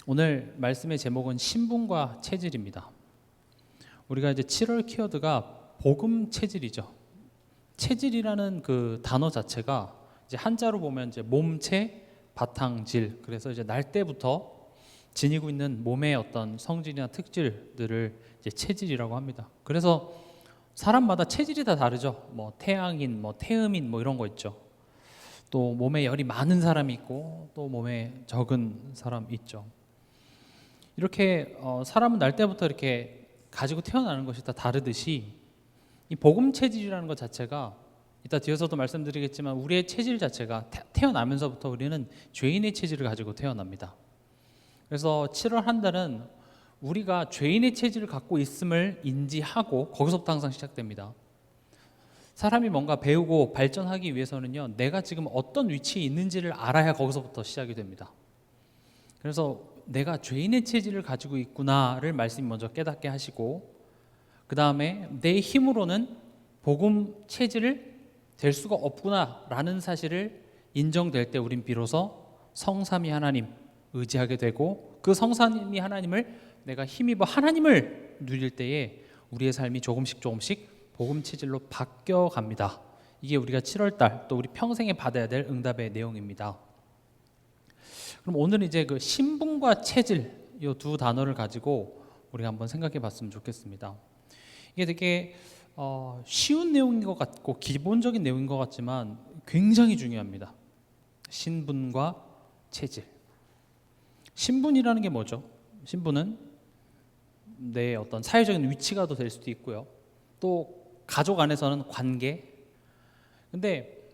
오늘 말씀의 제목은 신분과 체질입니다. 우리가 이제 7월 키워드가 복음 체질이죠. 체질이라는 그 단어 자체가 이제 한자로 보면 이제 몸체, 바탕질. 그래서 이제 날 때부터 지니고 있는 몸의 어떤 성질이나 특질들을 이제 체질이라고 합니다. 그래서 사람마다 체질이 다 다르죠. 뭐 태양인, 뭐 태음인, 뭐 이런 거 있죠. 또 몸에 열이 많은 사람이 있고 또 몸에 적은 사람 있죠. 이렇게 사람은 날 때부터 이렇게 가지고 태어나는 것이 다 다르듯이 이 복음 체질이라는 것 자체가 이따 뒤에서도 말씀드리겠지만 우리의 체질 자체가 태어나면서부터 우리는 죄인의 체질을 가지고 태어납니다. 그래서 7월 한 달은 우리가 죄인의 체질을 갖고 있음을 인지하고 거기서부터 항상 시작됩니다. 사람이 뭔가 배우고 발전하기 위해서는요, 내가 지금 어떤 위치에 있는지를 알아야 거기서부터 시작이 됩니다. 그래서 내가 죄인의 체질을 가지고 있구나를 말씀이 먼저 깨닫게 하시고, 그 다음에 내 힘으로는 복음 체질을 될 수가 없구나라는 사실을 인정될 때 우린 비로소 성삼위 하나님 의지하게 되고, 그 성삼위 하나님을 내가 힘입어 하나님을 누릴 때에 우리의 삶이 조금씩 복음 체질로 바뀌어 갑니다. 이게 우리가 7월달 또 우리 평생에 받아야 될 응답의 내용입니다. 그럼 오늘 이제 그 신분과 체질 이 두 단어를 가지고 우리가 한번 생각해 봤으면 좋겠습니다. 이게 되게 쉬운 내용인 것 같고 기본적인 내용인 것 같지만 굉장히 중요합니다. 신분과 체질. 신분이라는 게 뭐죠? 신분은 내 어떤 사회적인 위치가 될 수도 있고요. 또 가족 안에서는 관계. 근데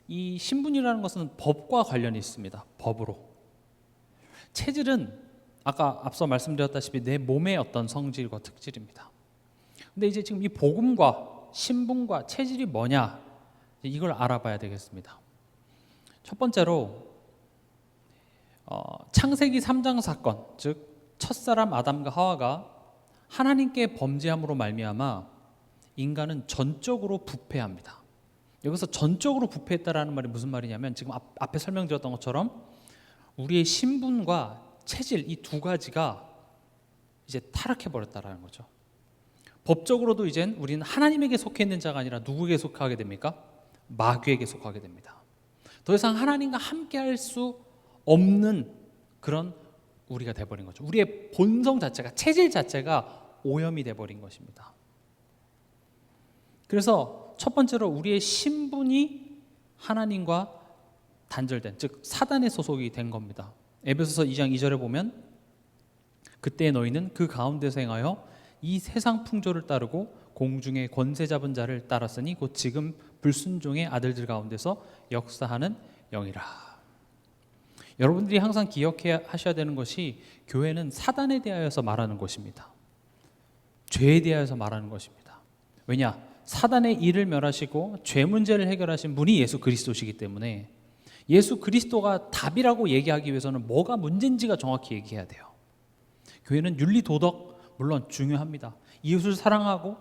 이 신분이라는 것은 법과 관련이 있습니다. 법으로. 체질은 아까 앞서 말씀드렸다시피 내 몸의 어떤 성질과 특질입니다. 근데 이제 지금 이 복음과 신분과 체질이 뭐냐, 이걸 알아봐야 되겠습니다. 첫 번째로 창세기 3장 사건, 즉 첫사람 아담과 하와가 하나님께 범죄함으로 말미암아 인간은 전적으로 부패합니다. 여기서 전적으로 부패했다라는 말이 무슨 말이냐면 지금 앞에 설명드렸던 것처럼 우리의 신분과 체질 이 두 가지가 이제 타락해 버렸다라는 거죠. 법적으로도 이젠 우리는 하나님에게 속해 있는 자가 아니라 누구에게 속하게 됩니까? 마귀에게 속하게 됩니다. 더 이상 하나님과 함께할 수 없는 그런 우리가 돼버린 거죠. 우리의 본성 자체가, 체질 자체가 오염이 돼버린 것입니다. 그래서 첫 번째로 우리의 신분이 하나님과 단절된, 즉 사단의 소속이 된 겁니다. 에베소서 2장 2절에 보면 그때 너희는 그 가운데서 행하여 이 세상 풍조를 따르고 공중의 권세 잡은 자를 따랐으니 곧 지금 불순종의 아들들 가운데서 역사하는 영이라. 여러분들이 항상 기억해 하셔야 되는 것이 교회는 사단에 대하여서 말하는 것입니다. 죄에 대하여서 말하는 것입니다. 왜냐? 사단의 일을 멸하시고 죄 문제를 해결하신 분이 예수 그리스도시기 때문에 예수 그리스도가 답이라고 얘기하기 위해서는 뭐가 문제인지가 정확히 얘기해야 돼요. 교회는 윤리 도덕 물론 중요합니다. 이웃을 사랑하고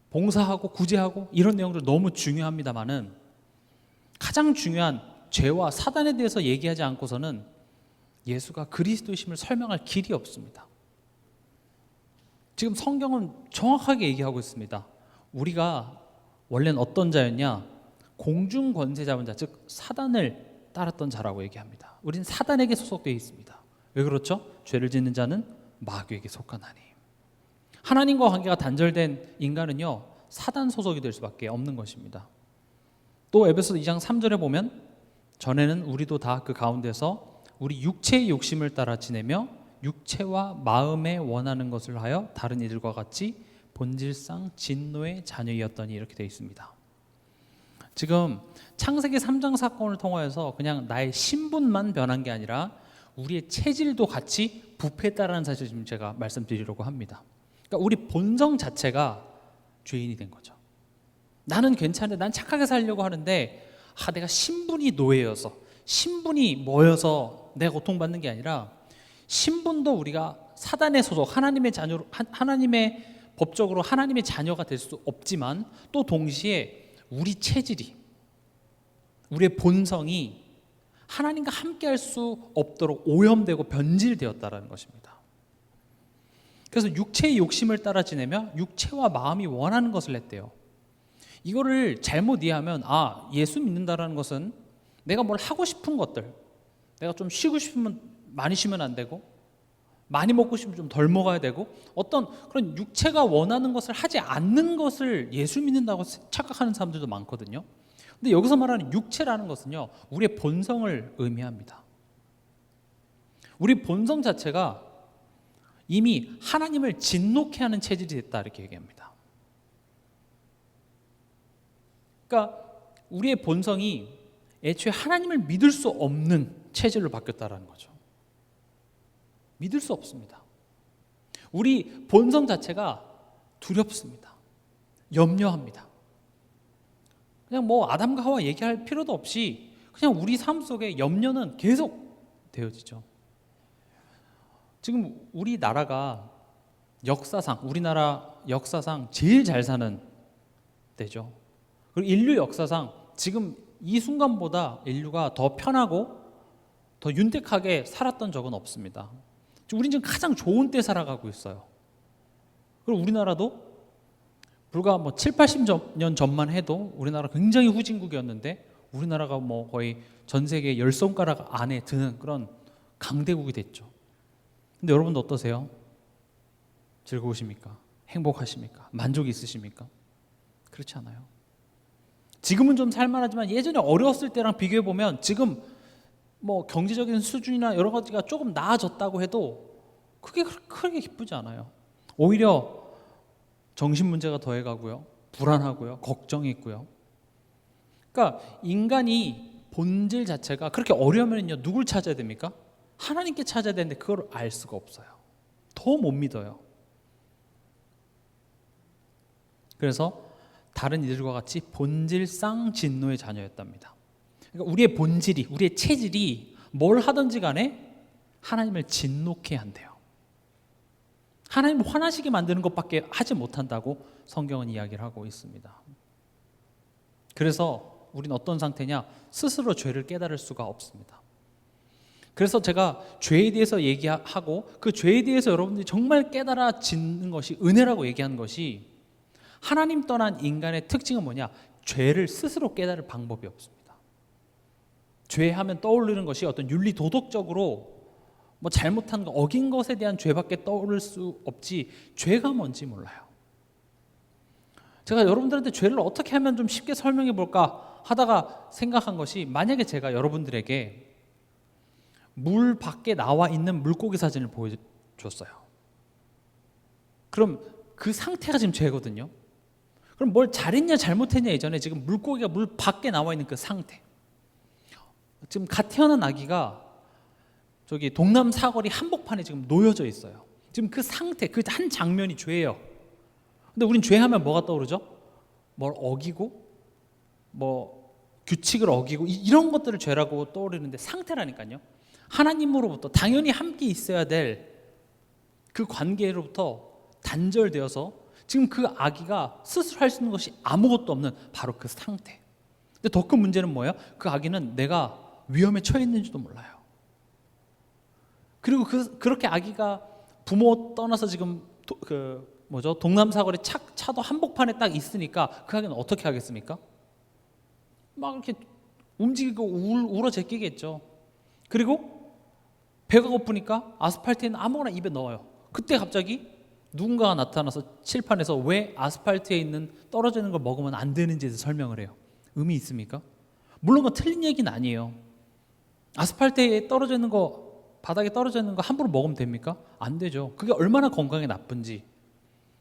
봉사하고 구제하고 이런 내용들 너무 중요합니다만은 가장 중요한 죄와 사단에 대해서 얘기하지 않고서는 예수가 그리스도이심을 설명할 길이 없습니다. 지금 성경은 정확하게 얘기하고 있습니다. 우리가 원래는 어떤 자였냐? 공중 권세 잡은 자, 즉 사단을 따랐던 자라고 얘기합니다. 우리는 사단에게 소속되어 있습니다. 왜 그렇죠? 죄를 짓는 자는 마귀에게 속하나니. 하나님과 관계가 단절된 인간은요, 사단 소속이 될 수밖에 없는 것입니다. 또 에베소 2장 3절에 보면 전에는 우리도 다 그 가운데서 우리 육체의 욕심을 따라 지내며 육체와 마음에 원하는 것을 하여 다른 이들과 같이 본질상 진노의 자녀이었더니 이렇게 되어 있습니다. 지금 창세기 3장 사건을 통하여서 그냥 나의 신분만 변한 게 아니라 우리의 체질도 같이 부패했다라는 사실을 지금 제가 말씀드리려고 합니다. 그러니까 우리 본성 자체가 죄인이 된 거죠. 나는 괜찮은데 난 착하게 살려고 하는데 내가 신분이 노예여서 신분이 뭐여서 내가 고통받는 게 아니라 신분도 우리가 사단의 소속, 하나님의 자녀로, 하나님의 법적으로 하나님의 자녀가 될 수 없지만 또 동시에 우리 체질이, 우리의 본성이 하나님과 함께 할 수 없도록 오염되고 변질되었다라는 것입니다. 그래서 육체의 욕심을 따라 지내며 육체와 마음이 원하는 것을 했대요. 이거를 잘못 이해하면 예수 믿는다라는 것은 내가 뭘 하고 싶은 것들, 내가 좀 쉬고 싶으면 많이 쉬면 안 되고, 많이 먹고 싶으면 좀 덜 먹어야 되고, 어떤 그런 육체가 원하는 것을 하지 않는 것을 예수 믿는다고 착각하는 사람들도 많거든요. 근데 여기서 말하는 육체라는 것은요, 우리의 본성을 의미합니다. 우리 본성 자체가 이미 하나님을 진노케 하는 체질이 됐다, 이렇게 얘기합니다. 그러니까 우리의 본성이 애초에 하나님을 믿을 수 없는 체질로 바뀌었다라는 거죠. 믿을 수 없습니다. 우리 본성 자체가 두렵습니다. 염려합니다. 그냥 뭐 아담과 하와 얘기할 필요도 없이 그냥 우리 삶 속에 염려는 계속 되어지죠. 지금 우리나라가 우리나라 역사상 제일 잘 사는 때죠. 그리고 인류 역사상 지금 이 순간보다 인류가 더 편하고 더 윤택하게 살았던 적은 없습니다. 우리는 지금 가장 좋은 때 살아가고 있어요. 그리고 우리나라도 불과 7, 80년 전만 해도 우리나라 굉장히 후진국이었는데 우리나라가 뭐 거의 전 세계 10손가락 안에 드는 그런 강대국이 됐죠. 근데 여러분도 어떠세요? 즐거우십니까? 행복하십니까? 만족이 있으십니까? 그렇지 않아요. 지금은 좀 살만하지만 예전에 어려웠을 때랑 비교해 보면 지금 뭐 경제적인 수준이나 여러 가지가 조금 나아졌다고 해도 크게 기쁘지 않아요. 오히려 정신 문제가 더해가고요, 불안하고요, 걱정이 있고요. 그러니까 인간이 본질 자체가 그렇게 어려우면요, 누굴 찾아야 됩니까? 하나님께 찾아야 되는데 그걸 알 수가 없어요. 더 못 믿어요. 그래서 다른 이들과 같이 본질상 진노의 자녀였답니다. 그러니까 우리의 본질이, 우리의 체질이 뭘 하든지 간에 하나님을 진노케 한대요. 하나님을 화나시게 만드는 것밖에 하지 못한다고 성경은 이야기를 하고 있습니다. 그래서 우리는 어떤 상태냐? 스스로 죄를 깨달을 수가 없습니다. 그래서 제가 죄에 대해서 얘기하고 그 죄에 대해서 여러분들이 정말 깨달아지는 것이 은혜라고 얘기하는 것이, 하나님 떠난 인간의 특징은 뭐냐? 죄를 스스로 깨달을 방법이 없습니다. 죄하면 떠오르는 것이 어떤 윤리 도덕적으로 뭐 잘못한 거, 어긴 것에 대한 죄밖에 떠오를 수 없지 죄가 뭔지 몰라요. 제가 여러분들한테 죄를 어떻게 하면 좀 쉽게 설명해 볼까 하다가 생각한 것이, 만약에 제가 여러분들에게 물 밖에 나와 있는 물고기 사진을 보여줬어요. 그럼 그 상태가 지금 죄거든요. 그럼 뭘 잘했냐 잘못했냐 이전에 지금 물고기가 물 밖에 나와 있는 그 상태, 지금 갓 태어난 아기가 저기 동남 사거리 한복판에 지금 놓여져 있어요. 지금 그 상태, 그 한 장면이 죄예요. 근데 우린 죄하면 뭐가 떠오르죠? 뭘 어기고 뭐 규칙을 어기고 이런 것들을 죄라고 떠오르는데, 상태라니까요. 하나님으로부터 당연히 함께 있어야 될 그 관계로부터 단절되어서 지금 그 아기가 스스로 할 수 있는 것이 아무것도 없는 바로 그 상태. 근데 더 큰 문제는 뭐예요? 그 아기는 내가 위험에 처해 있는지도 몰라요. 그리고 그렇게 아기가 부모 떠나서 지금 동남 사거리 차도 한복판에 딱 있으니까 그 아기는 어떻게 하겠습니까? 막 이렇게 움직이고 울어 제끼겠죠. 그리고 배가 고프니까 아스팔트에 있는 아무거나 입에 넣어요. 그때 갑자기 누군가가 나타나서 칠판에서 왜 아스팔트에 있는 떨어져 있는 걸 먹으면 안 되는지에 대해서 설명을 해요. 의미 있습니까? 물론 그 틀린 얘기는 아니에요. 아스팔트에 떨어져 있는 거, 바닥에 떨어져 있는 거 함부로 먹으면 됩니까? 안 되죠. 그게 얼마나 건강에 나쁜지,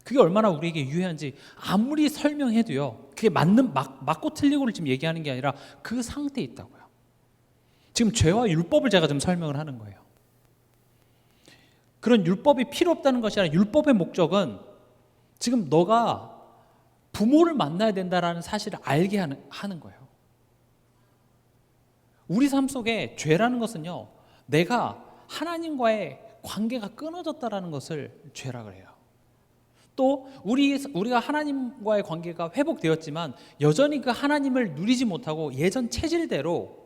그게 얼마나 우리에게 유해한지 아무리 설명해도요, 그게 맞고 틀리고를 지금 얘기하는 게 아니라 그 상태에 있다고요. 지금 죄와 율법을 제가 지금 설명을 하는 거예요. 그런 율법이 필요 없다는 것이 아니라 율법의 목적은 지금 너가 부모를 만나야 된다는 사실을 알게 하는 거예요. 우리 삶 속에 죄라는 것은요, 내가 하나님과의 관계가 끊어졌다는 것을 죄라고 해요. 또 우리가 하나님과의 관계가 회복되었지만 여전히 그 하나님을 누리지 못하고 예전 체질대로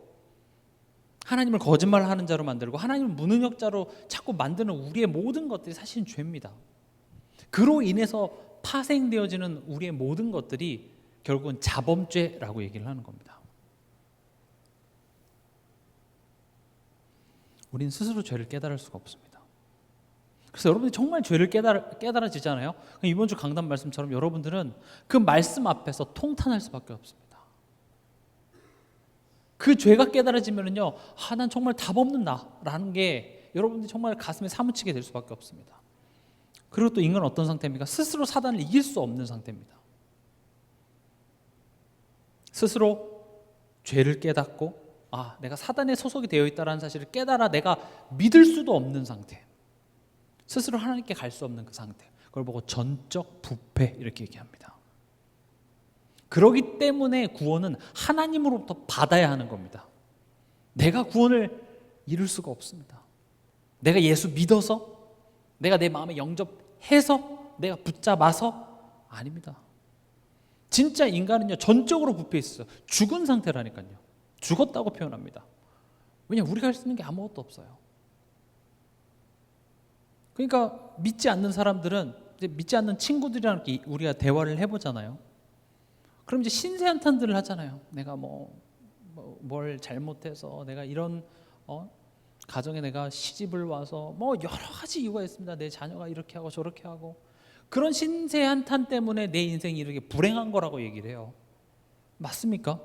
하나님을 거짓말하는 자로 만들고 하나님을 무능력자로 자꾸 만드는 우리의 모든 것들이 사실은 죄입니다. 그로 인해서 파생되어지는 우리의 모든 것들이 결국은 자범죄라고 얘기를 하는 겁니다. 우리는 스스로 죄를 깨달을 수가 없습니다. 그래서 여러분들이 정말 죄를 깨달아지잖아요. 이번 주 강단 말씀처럼 여러분들은 그 말씀 앞에서 통탄할 수밖에 없습니다. 그 죄가 깨달아지면은요, 난 정말 답 없는 나라는 게 여러분들이 정말 가슴에 사무치게 될 수밖에 없습니다. 그리고 또 인간은 어떤 상태입니까? 스스로 사단을 이길 수 없는 상태입니다. 스스로 죄를 깨닫고 내가 사단에 소속이 되어 있다는 사실을 깨달아 내가 믿을 수도 없는 상태, 스스로 하나님께 갈 수 없는 그 상태, 그걸 보고 전적 부패 이렇게 얘기합니다. 그러기 때문에 구원은 하나님으로부터 받아야 하는 겁니다. 내가 구원을 이룰 수가 없습니다. 내가 예수 믿어서, 내가 내 마음에 영접해서, 내가 붙잡아서 아닙니다. 진짜 인간은요, 전적으로 부패 있어요. 죽은 상태라니까요. 죽었다고 표현합니다. 왜냐하면 우리가 할 수 있는 게 아무것도 없어요. 그러니까 믿지 않는 사람들은, 이제 믿지 않는 친구들이랑 우리가 대화를 해보잖아요. 그럼 이제 신세한탄들을 하잖아요. 내가 뭘 잘못해서 내가 이런 가정에 내가 시집을 와서 여러 가지 이유가 있습니다. 내 자녀가 이렇게 하고 저렇게 하고, 그런 신세한탄 때문에 내 인생이 이렇게 불행한 거라고 얘기를 해요. 맞습니까?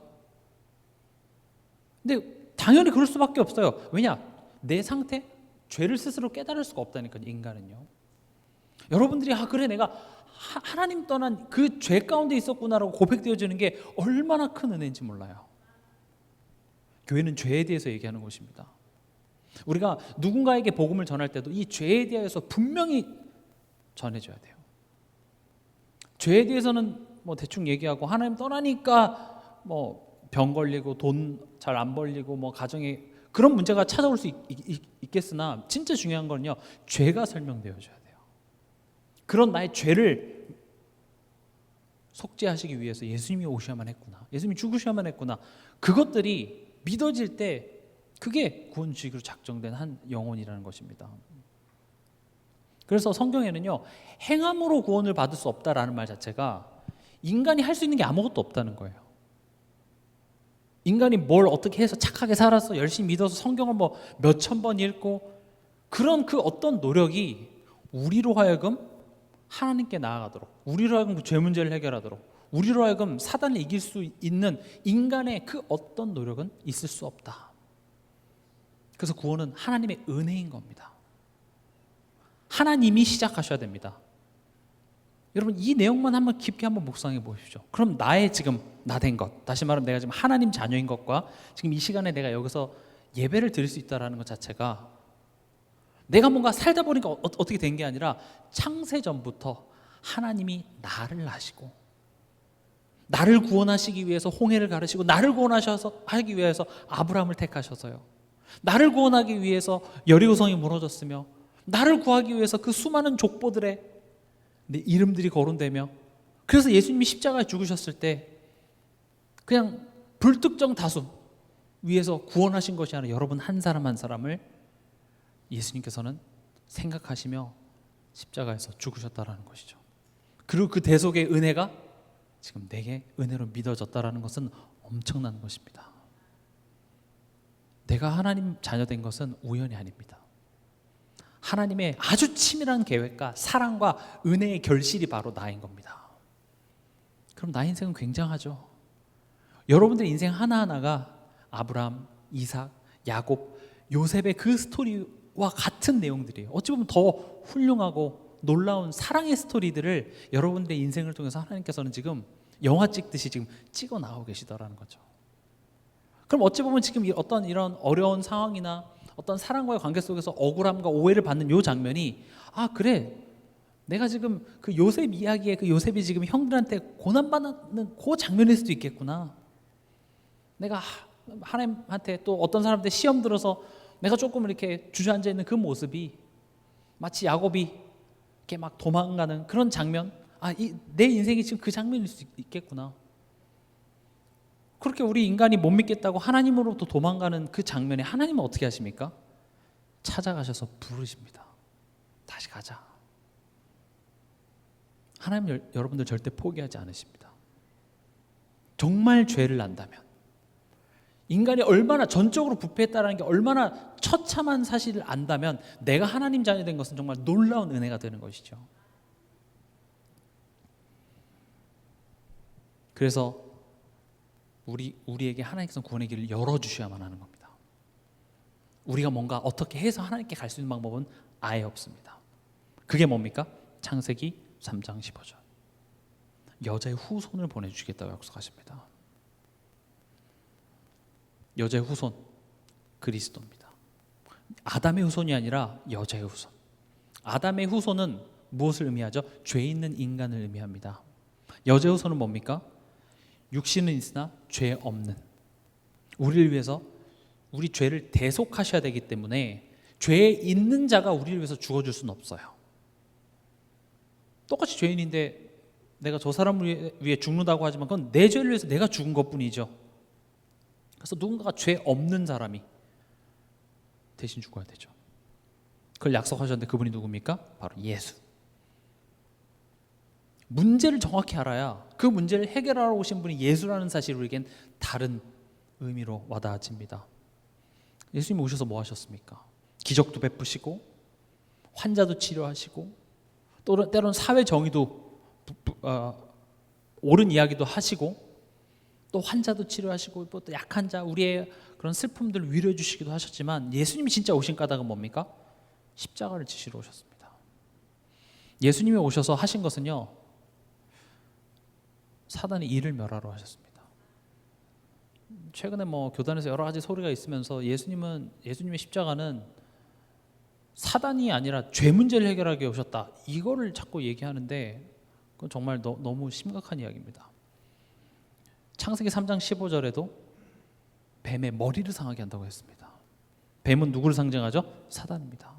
근데 당연히 그럴 수밖에 없어요. 왜냐? 내 상태, 죄를 스스로 깨달을 수가 없다니까요, 인간은요. 여러분들이 그래 내가 하나님 떠난 그 죄 가운데 있었구나라고 고백되어지는 게 얼마나 큰 은혜인지 몰라요. 교회는 죄에 대해서 얘기하는 곳입니다. 우리가 누군가에게 복음을 전할 때도 이 죄에 대해서 분명히 전해줘야 돼요. 죄에 대해서는 대충 얘기하고, 하나님 떠나니까 병 걸리고 돈 잘 안 벌리고 가정에 그런 문제가 찾아올 수 있겠으나, 진짜 중요한 건요, 죄가 설명되어줘야 돼요. 그런 나의 죄를 속죄하시기 위해서 예수님이 오셔야만 했구나, 예수님이 죽으셔야만 했구나, 그것들이 믿어질 때 그게 구원주의로 작정된 한 영혼이라는 것입니다. 그래서 성경에는요, 행함으로 구원을 받을 수 없다라는 말 자체가 인간이 할 수 있는 게 아무것도 없다는 거예요. 인간이 뭘 어떻게 해서 착하게 살아서 열심히 믿어서 성경을 몇천 번 읽고, 그런 그 어떤 노력이 우리로 하여금 하나님께 나아가도록, 우리로 하여금 그 죄 문제를 해결하도록, 우리로 하여금 사단을 이길 수 있는 인간의 그 어떤 노력은 있을 수 없다. 그래서 구원은 하나님의 은혜인 겁니다. 하나님이 시작하셔야 됩니다. 여러분, 이 내용만 한번 깊게 한번 묵상해 보십시오. 그럼 나의 지금 나 된 것, 다시 말하면 내가 지금 하나님 자녀인 것과 지금 이 시간에 내가 여기서 예배를 드릴 수 있다는 것 자체가, 내가 뭔가 살다 보니까 어떻게 된 게 아니라 창세전부터 하나님이 나를 아시고, 나를 구원하시기 위해서 홍해를 가르시고, 나를 구원하기 위해서 아브라함을 택하셔서요, 나를 구원하기 위해서 여리고성이 무너졌으며, 나를 구하기 위해서 그 수많은 족보들의 내 이름들이 거론되며, 그래서 예수님이 십자가에 죽으셨을 때 그냥 불특정 다수 위해서 구원하신 것이 아니라 여러분 한 사람 한 사람을 예수님께서는 생각하시며 십자가에서 죽으셨다라는 것이죠. 그리고 그 대속의 은혜가 지금 내게 은혜로 믿어졌다라는 것은 엄청난 것입니다. 내가 하나님 자녀된 것은 우연이 아닙니다. 하나님의 아주 치밀한 계획과 사랑과 은혜의 결실이 바로 나인 겁니다. 그럼 나의 인생은 굉장하죠. 여러분들의 인생 하나하나가 아브라함, 이삭, 야곱, 요셉의 그 스토리와 같은 내용들이에요. 어찌 보면 더 훌륭하고 놀라운 사랑의 스토리들을 여러분들의 인생을 통해서 하나님께서는 지금 영화 찍듯이 지금 찍어 나오고 계시더라는 거죠. 그럼 어찌 보면 지금 어떤 이런 어려운 상황이나 어떤 사랑과의 관계 속에서 억울함과 오해를 받는 이 장면이, 그래 내가 지금 그 요셉 이야기에 그 요셉이 지금 형들한테 고난받는 그 장면일 수도 있겠구나, 내가 하나님한테 또 어떤 사람한테 시험 들어서 내가 조금 이렇게 주저앉아 있는 그 모습이 마치 야곱이 이렇게 막 도망가는 그런 장면, 내 인생이 지금 그 장면일 수 있겠구나. 그렇게 우리 인간이 못 믿겠다고 하나님으로부터 도망가는 그 장면에 하나님은 어떻게 하십니까? 찾아가셔서 부르십니다. 다시 가자. 하나님 여러분들 절대 포기하지 않으십니다. 정말 죄를 안다면, 인간이 얼마나 전적으로 부패했다는 게 얼마나 처참한 사실을 안다면 내가 하나님 자녀 된 것은 정말 놀라운 은혜가 되는 것이죠. 그래서 우리에게 하나님께서 구원의 길을 열어주셔야만 하는 겁니다. 우리가 뭔가 어떻게 해서 하나님께 갈 수 있는 방법은 아예 없습니다. 그게 뭡니까? 창세기 3장 15절. 여자의 후손을 보내주시겠다고 약속하십니다. 여자의 후손, 그리스도입니다. 아담의 후손이 아니라 여자의 후손. 아담의 후손은 무엇을 의미하죠? 죄 있는 인간을 의미합니다. 여자의 후손은 뭡니까? 육신은 있으나 죄 없는, 우리를 위해서 우리 죄를 대속하셔야 되기 때문에 죄에 있는 자가 우리를 위해서 죽어줄 수는 없어요. 똑같이 죄인인데 내가 저 사람을 위해 죽는다고 하지만 그건 내 죄를 위해서 내가 죽은 것뿐이죠. 그래서 누군가가 죄 없는 사람이 대신 죽어야 되죠. 그걸 약속하셨는데 그분이 누굽니까? 바로 예수. 문제를 정확히 알아야 그 문제를 해결하러 오신 분이 예수라는 사실이 우리에겐 다른 의미로 와닿아집니다. 예수님이 오셔서 뭐 하셨습니까? 기적도 베푸시고 환자도 치료하시고 또 때로는 사회 정의도 옳은 이야기도 하시고 또 환자도 치료하시고 또 약한 자, 우리의 그런 슬픔들을 위로해 주시기도 하셨지만 예수님이 진짜 오신 까닭은 뭡니까? 십자가를 지시러 오셨습니다. 예수님이 오셔서 하신 것은요, 사단의 일을 멸하러 하셨습니다. 최근에 뭐 교단에서 여러 가지 소리가 있으면서 예수님의 십자가는 사단이 아니라 죄 문제를 해결하기 위해 오셨다, 이거를 자꾸 얘기하는데 그건 정말 너무 심각한 이야기입니다. 창세기 3장 15절에도 뱀의 머리를 상하게 한다고 했습니다. 뱀은 누구를 상징하죠? 사단입니다.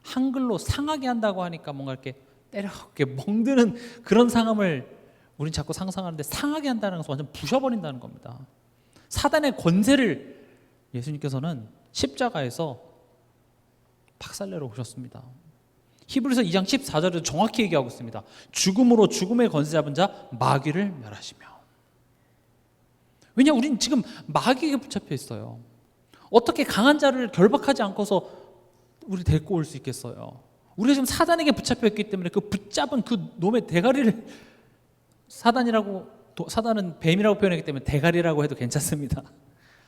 한글로 상하게 한다고 하니까 뭔가 이렇게 때려 이렇게 멍드는 그런 상함을 우린 자꾸 상상하는데, 상하게 한다는 것은 완전 부셔버린다는 겁니다. 사단의 권세를 예수님께서는 십자가에서 박살내러 오셨습니다. 히브리서 2장 14절에도 정확히 얘기하고 있습니다. 죽음으로 죽음의 권세 잡은 자 마귀를 멸하시며. 왜냐, 우린 지금 마귀에게 붙잡혀 있어요. 어떻게 강한 자를 결박하지 않고서 우리 데리고 올 수 있겠어요? 우리가 지금 사단에게 붙잡혀 있기 때문에 그 붙잡은 그 놈의 대가리를, 사단은 뱀이라고 표현하기 때문에 대가리라고 해도 괜찮습니다.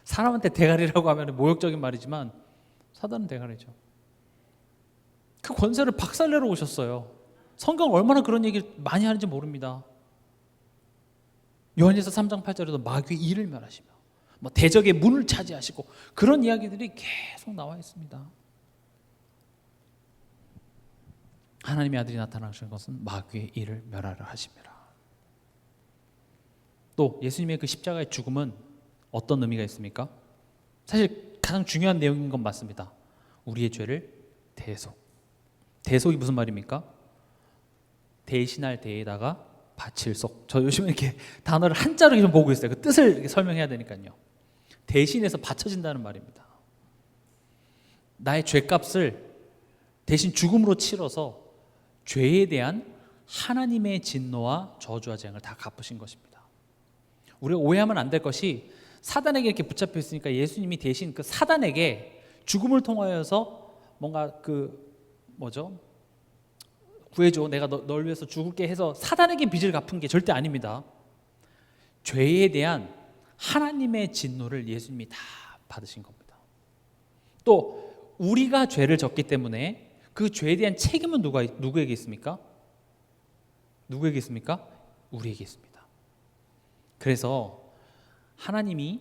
사람한테 대가리라고 하면 모욕적인 말이지만 사단은 대가리죠. 그 권세를 박살내러 오셨어요. 성경은 얼마나 그런 얘기를 많이 하는지 모릅니다. 요한일서 3장 8절에도 마귀의 일을 멸하시며 뭐 대적의 문을 차지하시고 그런 이야기들이 계속 나와 있습니다. 하나님의 아들이 나타나신 것은 마귀의 일을 멸하려 하심이라. 또 예수님의 그 십자가의 죽음은 어떤 의미가 있습니까? 사실 가장 중요한 내용인 건 맞습니다. 우리의 죄를 대속이 무슨 말입니까? 대신할 대에다가 바칠 속. 저 요즘에 이렇게 단어를 한자로 좀 보고 있어요. 그 뜻을 이렇게 설명해야 되니까요. 대신해서 바쳐진다는 말입니다. 나의 죄값을 대신 죽음으로 치러서 죄에 대한 하나님의 진노와 저주와 재앙을 다 갚으신 것입니다. 우리가 오해하면 안 될 것이, 사단에게 이렇게 붙잡혀 있으니까 예수님이 대신 그 사단에게 죽음을 통하여서 뭔가 구해줘, 내가 널 위해서 죽을게 해서 사단에게 빚을 갚은 게 절대 아닙니다. 죄에 대한 하나님의 진노를 예수님이 다 받으신 겁니다. 또 우리가 죄를 졌기 때문에 그 죄에 대한 책임은 누구에게 있습니까? 누구에게 있습니까? 우리에게 있습니다. 그래서 하나님이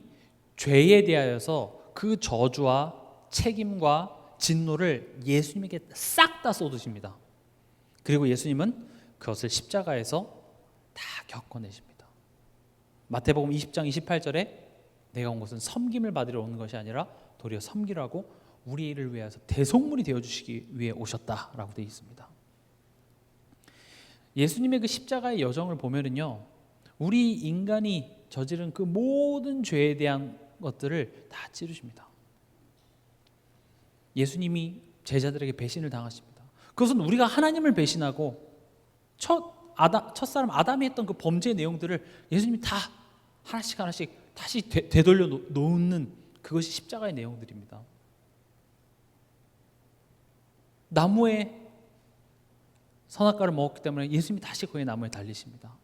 죄에 대하여서 그 저주와 책임과 진노를 예수님에게 싹 다 쏟으십니다. 그리고 예수님은 그것을 십자가에서 다 겪어내십니다. 마태복음 20장 28절에 내가 온 것은 섬김을 받으러 오는 것이 아니라 도리어 섬기라고 우리를 위해서 대속물이 되어주시기 위해 오셨다라고 되어 있습니다. 예수님의 그 십자가의 여정을 보면은요, 우리 인간이 저지른 그 모든 죄에 대한 것들을 다 치르십니다. 예수님이 제자들에게 배신을 당하십니다. 그것은 우리가 하나님을 배신하고 첫사람 아담이 했던 그 범죄의 내용들을 예수님이 다 하나씩 다시 되돌려 놓는 그것이 십자가의 내용들입니다. 나무에 선악과를 먹었기 때문에 예수님이 다시 거기 나무에 달리십니다.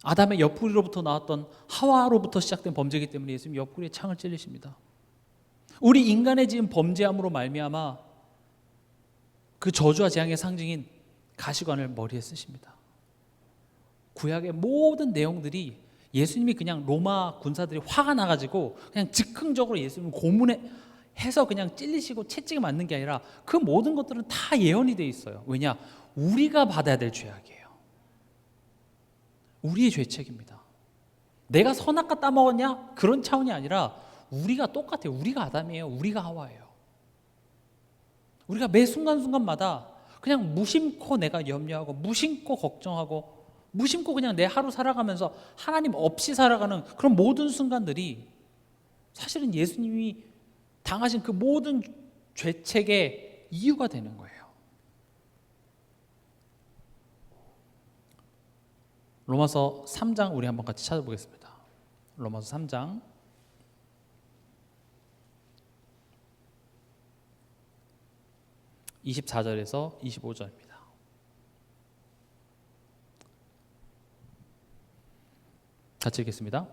아담의 옆구리로부터 나왔던 하와로부터 시작된 범죄이기 때문에 예수님이 옆구리에 창을 찔리십니다. 우리 인간의 지은 범죄함으로 말미암아 그 저주와 재앙의 상징인 가시관을 머리에 쓰십니다. 구약의 모든 내용들이 예수님이 그냥 로마 군사들이 화가 나가지고 그냥 즉흥적으로 예수님을 고문해 해서 그냥 찔리시고 채찍에 맞는 게 아니라 그 모든 것들은 다 예언이 돼 있어요. 왜냐? 우리가 받아야 될 죄악이에요. 우리의 죄책입니다. 내가 선악과 따먹었냐? 그런 차원이 아니라 우리가 똑같아요. 우리가 아담이에요. 우리가 하와예요. 우리가 매 순간순간마다 그냥 무심코 내가 염려하고 무심코 걱정하고 무심코 그냥 내 하루 살아가면서 하나님 없이 살아가는 그런 모든 순간들이 사실은 예수님이 당하신 그 모든 죄책의 이유가 되는 거예요. 로마서 3장 우리 한번 같이 찾아보겠습니다. 로마서 3장 24절에서 25절입니다. 같이 읽겠습니다.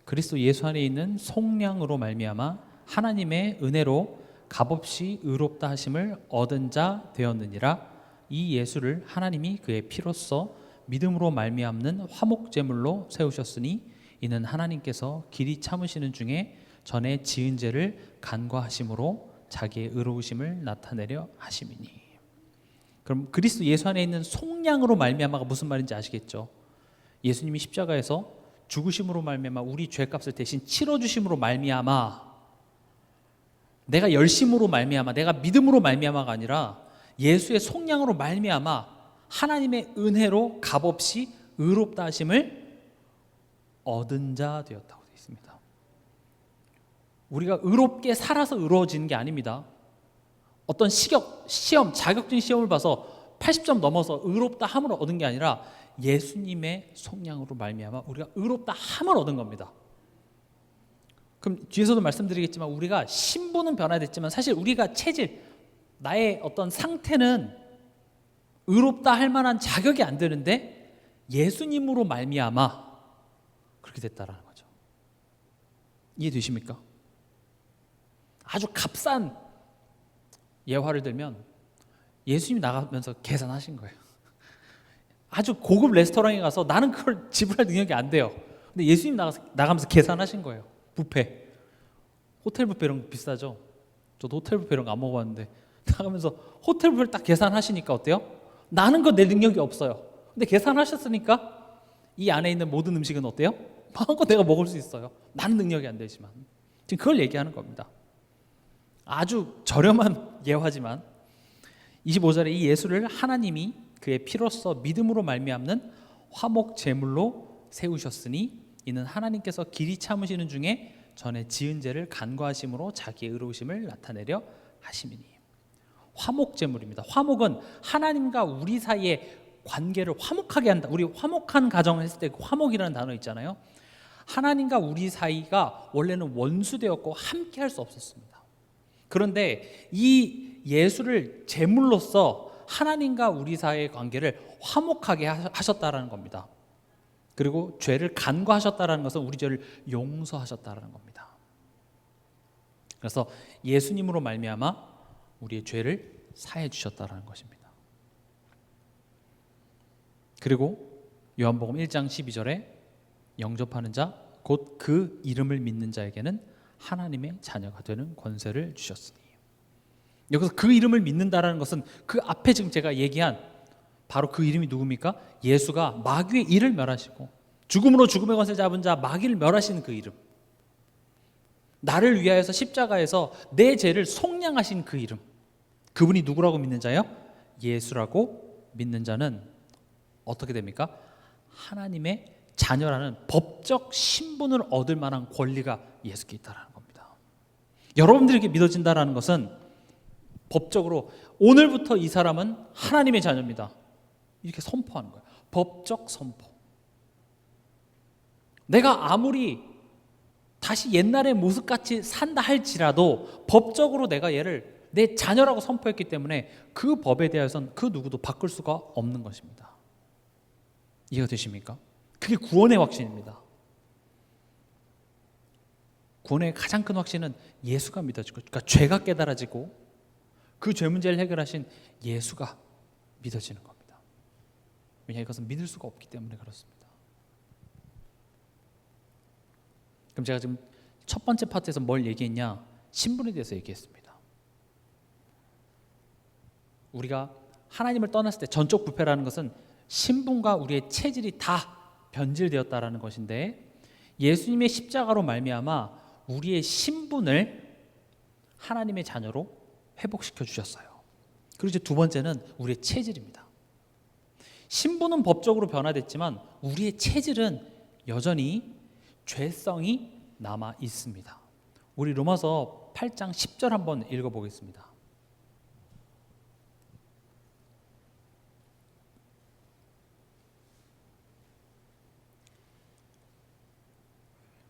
그리스도 예수 안에 있는 속량으로 말미암아 하나님의 은혜로 값없이 의롭다 하심을 얻은 자 되었느니라. 이 예수를 하나님이 그의 피로써 믿음으로 말미암는 화목제물로 세우셨으니 이는 하나님께서 길이 참으시는 중에 전에 지은 죄를 간과하심으로 자기의 의로우심을 나타내려 하심이니. 그럼 그리스도 예수 안에 있는 속량으로 말미암아가 무슨 말인지 아시겠죠? 예수님이 십자가에서 죽으심으로 말미암아 우리 죄값을 대신 치러주심으로 말미암아, 내가 열심으로 말미암아, 내가 믿음으로 말미암아가 아니라 예수의 속량으로 말미암아 하나님의 은혜로 값없이 의롭다 하심을 얻은 자 되었다고 되어 있습니다. 우리가 의롭게 살아서 의로워지는 게 아닙니다. 어떤 시험, 자격증 시험을 봐서 80점 넘어서 의롭다 함을 얻은 게 아니라 예수님의 속량으로 말미암아 우리가 의롭다 함을 얻은 겁니다. 그럼 뒤에서도 말씀드리겠지만 우리가 신분은 변화됐지만 사실 우리가 체질, 나의 어떤 상태는 의롭다 할 만한 자격이 안 되는데 예수님으로 말미암아 그렇게 됐다라는 거죠. 이해되십니까? 아주 값싼 예화를 들면 예수님이 나가면서 계산하신 거예요. 아주 고급 레스토랑에 가서 나는 그걸 지불할 능력이 안 돼요. 근데 예수님 나가면서 계산하신 거예요. 뷔페, 호텔 뷔페 이런 거 비싸죠. 저도 호텔 뷔페 이런 거 안 먹어봤는데 나가면서 호텔 뷔페를 딱 계산하시니까 어때요? 나는 그 내 능력이 없어요. 근데 계산하셨으니까 이 안에 있는 모든 음식은 어때요? 마음껏 내가 먹을 수 있어요. 나는 능력이 안 되지만. 지금 그걸 얘기하는 겁니다. 아주 저렴한 예화지만 25절에 이 예수를 하나님이 그의 피로써 믿음으로 말미암는 화목 제물로 세우셨으니 이는 하나님께서 길이 참으시는 중에 전에 지은 죄를 간과하심으로 자기의 의로우심을 나타내려 하심이니. 화목 제물입니다. 화목은 하나님과 우리 사이의 관계를 화목하게 한다. 우리 화목한 가정을 했을 때 그 화목이라는 단어 있잖아요. 하나님과 우리 사이가 원래는 원수되었고 함께 할 수 없었습니다. 그런데 이 예수를 제물로서 하나님과 우리 사이의 관계를 화목하게 하셨다라는 겁니다. 그리고 죄를 간과하셨다라는 것은 우리 죄를 용서하셨다라는 겁니다. 그래서 예수님으로 말미암아 우리의 죄를 사해 주셨다라는 것입니다. 그리고 요한복음 1장 12절에 영접하는 자 곧 그 이름을 믿는 자에게는 하나님의 자녀가 되는 권세를 주셨으니. 여기서 그 이름을 믿는다라는 것은 그 앞에 지금 제가 얘기한 바로 그 이름이 누굽니까? 예수가 마귀의 일을 멸하시고 죽음으로 죽음의 권세 잡은 자 마귀를 멸하시는 그 이름, 나를 위하여서 십자가에서 내 죄를 속량하신 그 이름, 그분이 누구라고 믿는 자요? 예수라고 믿는 자는 어떻게 됩니까? 하나님의 자녀라는 법적 신분을 얻을 만한 권리가 예수께 있다는 겁니다. 여러분들에게 믿어진다는 것은 법적으로 오늘부터 이 사람은 하나님의 자녀입니다, 이렇게 선포하는 거예요. 법적 선포. 내가 아무리 다시 옛날의 모습같이 산다 할지라도 법적으로 내가 얘를 내 자녀라고 선포했기 때문에 그 법에 대해서는 그 누구도 바꿀 수가 없는 것입니다. 이해가 되십니까? 그게 구원의 확신입니다. 구원의 가장 큰 확신은 예수가 믿어지고, 그러니까 죄가 깨달아지고 그 죄 문제를 해결하신 예수가 믿어지는 겁니다. 왜냐하면 이것은 믿을 수가 없기 때문에 그렇습니다. 그럼 제가 지금 첫 번째 파트에서 뭘 얘기했냐? 신분에 대해서 얘기했습니다. 우리가 하나님을 떠났을 때 전적 부패라는 것은 신분과 우리의 체질이 다 변질되었다라는 것인데, 예수님의 십자가로 말미암아 우리의 신분을 하나님의 자녀로 회복시켜 주셨어요. 그리고 이제 두 번째는 우리의 체질입니다. 신분은 법적으로 변화됐지만 우리의 체질은 여전히 죄성이 남아 있습니다. 우리 로마서 8장 10절 한번 읽어보겠습니다.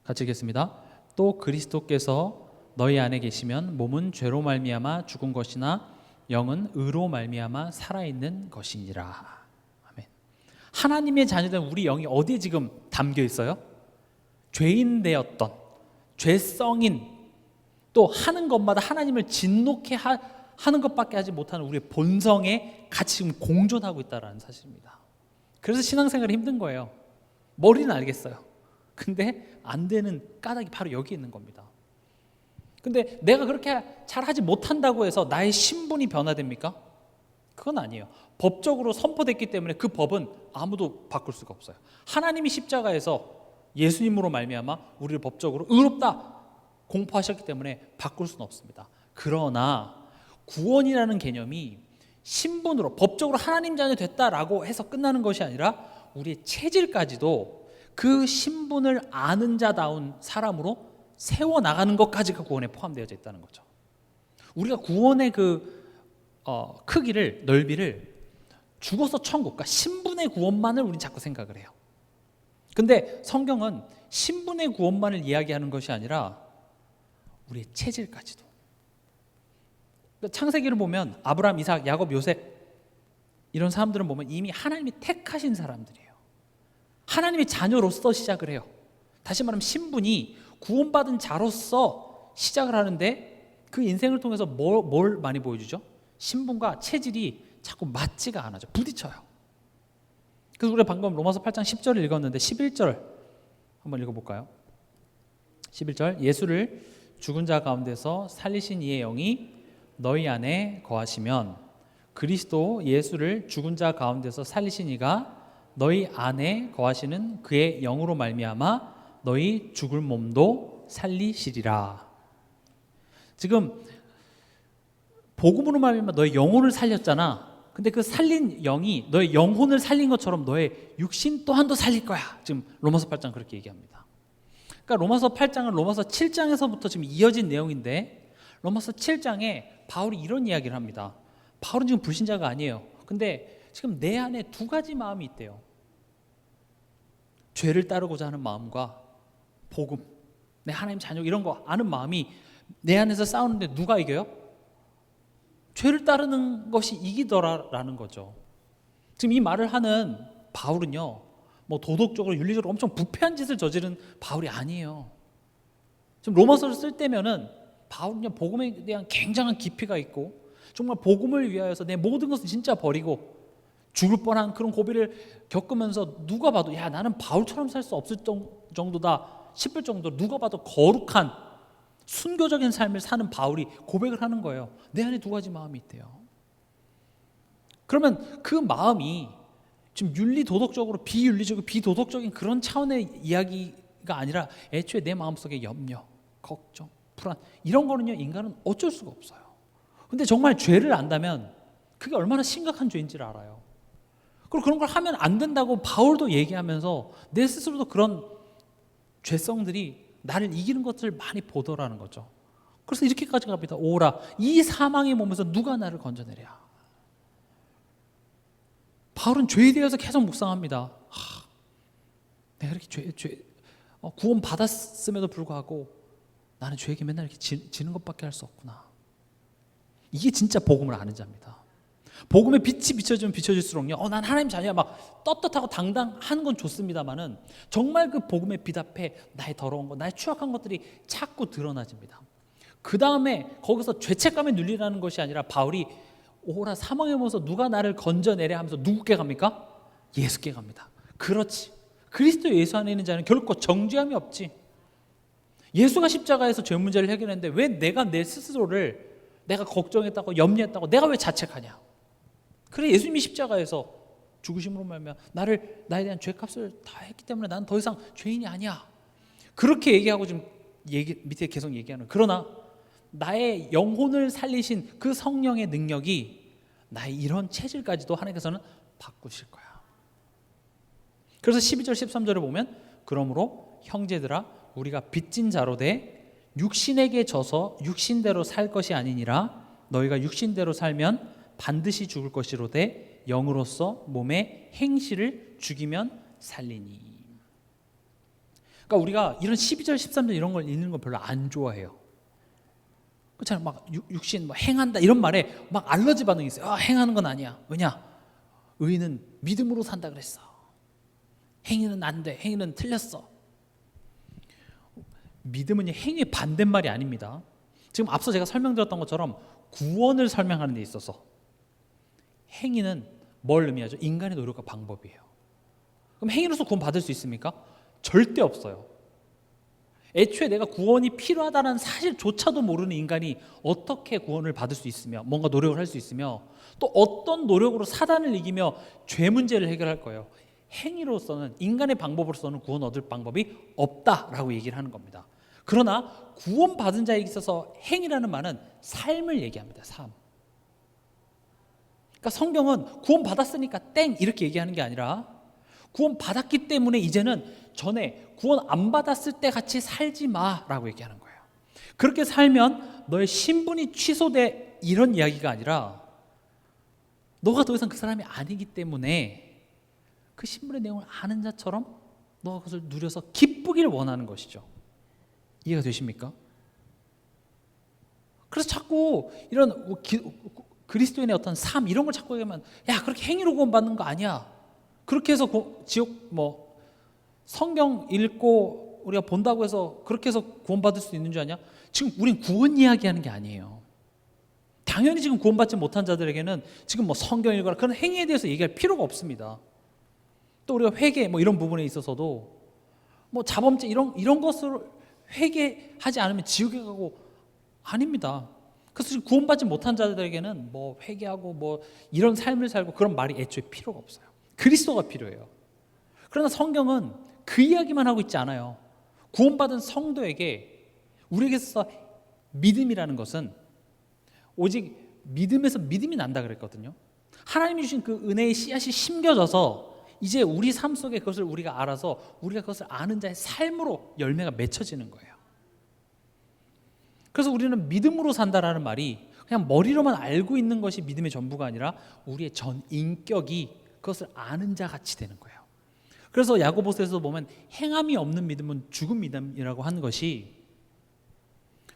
같이 읽겠습니다. 또 그리스도께서 너희 안에 계시면 몸은 죄로 말미암아 죽은 것이나 영은 의로 말미암아 살아있는 것이니라. 아멘. 하나님의 자녀된 우리 영이 어디에 지금 담겨 있어요? 죄인 되었던, 죄성인, 또 하는 것마다 하나님을 진노케 하는 것밖에 하지 못하는 우리의 본성에 같이 지금 공존하고 있다는 사실입니다. 그래서 신앙생활이 힘든 거예요. 머리는 알겠어요. 근데 안 되는 까닭이 바로 여기 있는 겁니다. 근데 내가 그렇게 잘하지 못한다고 해서 나의 신분이 변화됩니까? 그건 아니에요. 법적으로 선포됐기 때문에 그 법은 아무도 바꿀 수가 없어요. 하나님이 십자가에서 예수님으로 말미암아 우리를 법적으로 의롭다 공포하셨기 때문에 바꿀 수는 없습니다. 그러나 구원이라는 개념이 신분으로 법적으로 하나님 자녀 됐다라고 해서 끝나는 것이 아니라 우리의 체질까지도 그 신분을 아는 자다운 사람으로 세워나가는 것까지가 구원에 포함되어 있다는 거죠. 우리가 구원의 크기를, 넓이를 죽어서 천국, 그러니까 신분의 구원만을 우리는 자꾸 생각을 해요. 근데 성경은 신분의 구원만을 이야기하는 것이 아니라 우리의 체질까지도. 창세기를 보면 아브라함, 이삭, 야곱, 요셉 이런 사람들은 보면 이미 하나님이 택하신 사람들이에요. 하나님의 자녀로서 시작을 해요. 다시 말하면 신분이 구원받은 자로서 시작을 하는데 그 인생을 통해서 뭘 많이 보여주죠? 신분과 체질이 자꾸 맞지가 않아요. 부딪혀요. 그래서 우리가 방금 로마서 8장 10절을 읽었는데 11절 한번 읽어볼까요? 11절, 예수를 죽은 자 가운데서 살리신 이의 영이 너희 안에 거하시면, 그리스도 예수를 죽은 자 가운데서 살리신 이가 너희 안에 거하시는 그의 영으로 말미암아 너희 죽을 몸도 살리시리라. 지금 복음으로 말미암아 너의 영혼을 살렸잖아. 근데 그 살린 영이 너의 영혼을 살린 것처럼 너의 육신 또한도 살릴 거야. 지금 로마서 8장 그렇게 얘기합니다. 그러니까 로마서 8장은 로마서 7장에서부터 지금 이어진 내용인데, 로마서 7장에 바울이 이런 이야기를 합니다. 바울은 지금 불신자가 아니에요. 근데 지금 내 안에 두 가지 마음이 있대요. 죄를 따르고자 하는 마음과 복음, 내 하나님 자녀 이런 거 아는 마음이 내 안에서 싸우는데 누가 이겨요? 죄를 따르는 것이 이기더라라는 거죠. 지금 이 말을 하는 바울은요, 뭐 도덕적으로 윤리적으로 엄청 부패한 짓을 저지른 바울이 아니에요. 지금 로마서를 쓸 때면은 바울은요, 복음에 대한 굉장한 깊이가 있고 정말 복음을 위하여서 내 모든 것을 진짜 버리고 죽을 뻔한 그런 고비를 겪으면서 누가 봐도 야, 나는 바울처럼 살 수 없을 정도다 싶을 정도로 누가 봐도 거룩한 순교적인 삶을 사는 바울이 고백을 하는 거예요. 내 안에 두 가지 마음이 있대요. 그러면 그 마음이 지금 윤리 도덕적으로 비윤리적이고 비도덕적인 그런 차원의 이야기가 아니라 애초에 내 마음속에 염려, 걱정, 불안 이런 거는요, 인간은 어쩔 수가 없어요. 근데 정말 죄를 안다면 그게 얼마나 심각한 죄인지를 알아요. 그리고 그런 걸 하면 안 된다고 바울도 얘기하면서 내 스스로도 그런 죄성들이 나를 이기는 것을 많이 보더라는 거죠. 그래서 이렇게까지 갑니다. 오라, 이 사망의 몸에서 누가 나를 건져내랴. 바울은 죄에 대해서 계속 묵상합니다. 내가 이렇게 구원 받았음에도 불구하고 나는 죄에게 맨날 이렇게 지는 것밖에 할 수 없구나. 이게 진짜 복음을 아는 자입니다. 복음의 빛이 비춰지면 비춰질수록요, 난 하나님 자녀야, 막 떳떳하고 당당한 건 좋습니다만은 정말 그 복음의 빛 앞에 나의 더러운 것, 나의 추악한 것들이 자꾸 드러나집니다. 그 다음에 거기서 죄책감에 눌리라는 것이 아니라 바울이 오라 사망의 몸에서 누가 나를 건져내랴 하면서 누구께 갑니까? 예수께 갑니다. 그렇지. 그리스도 예수 안에 있는 자는 결코 정죄함이 없지. 예수가 십자가에서 죄 문제를 해결했는데 왜 내가 내 스스로를 내가 걱정했다고 염려했다고 내가 왜 자책하냐. 그래, 예수님이 십자가에서 죽으심으로 말미암아 나에 대한 죄값을 다 했기 때문에 나는 더 이상 죄인이 아니야. 그렇게 얘기하고 지금 밑에 계속 얘기하는. 그러나 나의 영혼을 살리신 그 성령의 능력이 나의 이런 체질까지도 하나님께서는 바꾸실 거야. 그래서 12절 13절을 보면 그러므로 형제들아 우리가 빚진 자로 돼 육신에게 져서 육신대로 살 것이 아니니라. 너희가 육신대로 살면 반드시 죽을 것이로되 영으로서 몸의 행실을 죽이면 살리니. 그러니까 우리가 이런 12절 13절 이런 걸 읽는 걸 별로 안 좋아해요. 그렇잖아요. 막 육신 뭐 행한다 이런 말에 막 알러지 반응이 있어요. 행하는 건 아니야. 왜냐? 의인은 믿음으로 산다 그랬어. 행위는 안 돼. 행위는 틀렸어. 믿음은 행위의 반대말이 아닙니다. 지금 앞서 제가 설명드렸던 것처럼 구원을 설명하는 데 있어서 행위는 뭘 의미하죠? 인간의 노력과 방법이에요. 그럼 행위로서 구원 받을 수 있습니까? 절대 없어요. 애초에 내가 구원이 필요하다는 사실조차도 모르는 인간이 어떻게 구원을 받을 수 있으며 뭔가 노력을 할 수 있으며 또 어떤 노력으로 사단을 이기며 죄 문제를 해결할 거예요. 행위로서는, 인간의 방법으로서는 구원 얻을 방법이 없다라고 얘기를 하는 겁니다. 그러나 구원받은 자에게 있어서 행위라는 말은 삶을 얘기합니다. 삶. 그러니까 성경은 구원받았으니까 땡 이렇게 얘기하는 게 아니라 구원받았기 때문에 이제는 전에 구원 안 받았을 때 같이 살지 마라고 얘기하는 거예요. 그렇게 살면 너의 신분이 취소돼 이런 이야기가 아니라 너가 더 이상 그 사람이 아니기 때문에 그 신분의 내용을 아는 자처럼 너가 그것을 누려서 기쁘기를 원하는 것이죠. 이해가 되십니까? 그래서 자꾸 이런 그리스도인의 어떤 삶 이런 걸 자꾸 얘기하면 야 그렇게 행위로 구원받는 거 아니야. 그렇게 해서 지옥 성경 읽고 우리가 본다고 해서 그렇게 해서 구원받을 수 있는 줄 아냐? 지금 우린 구원 이야기하는 게 아니에요. 당연히 지금 구원받지 못한 자들에게는 지금 성경 읽거나 그런 행위에 대해서 얘기할 필요가 없습니다. 또 우리가 회개 이런 부분에 있어서도 자범죄 이런 것을 회개하지 않으면 지옥에 가고 아닙니다. 그래서 지금 구원받지 못한 자들에게는 회개하고 이런 삶을 살고 그런 말이 애초에 필요가 없어요. 그리스도가 필요해요. 그러나 성경은 그 이야기만 하고 있지 않아요. 구원받은 성도에게 우리에게 있어서 믿음이라는 것은 오직 믿음에서 믿음이 난다 그랬거든요. 하나님이 주신 그 은혜의 씨앗이 심겨져서 이제 우리 삶 속에 그것을 우리가 알아서 우리가 그것을 아는 자의 삶으로 열매가 맺혀지는 거예요. 그래서 우리는 믿음으로 산다라는 말이 그냥 머리로만 알고 있는 것이 믿음의 전부가 아니라 우리의 전 인격이 그것을 아는 자 같이 되는 거예요. 그래서 야고보서에서 보면 행함이 없는 믿음은 죽은 믿음이라고 하는 것이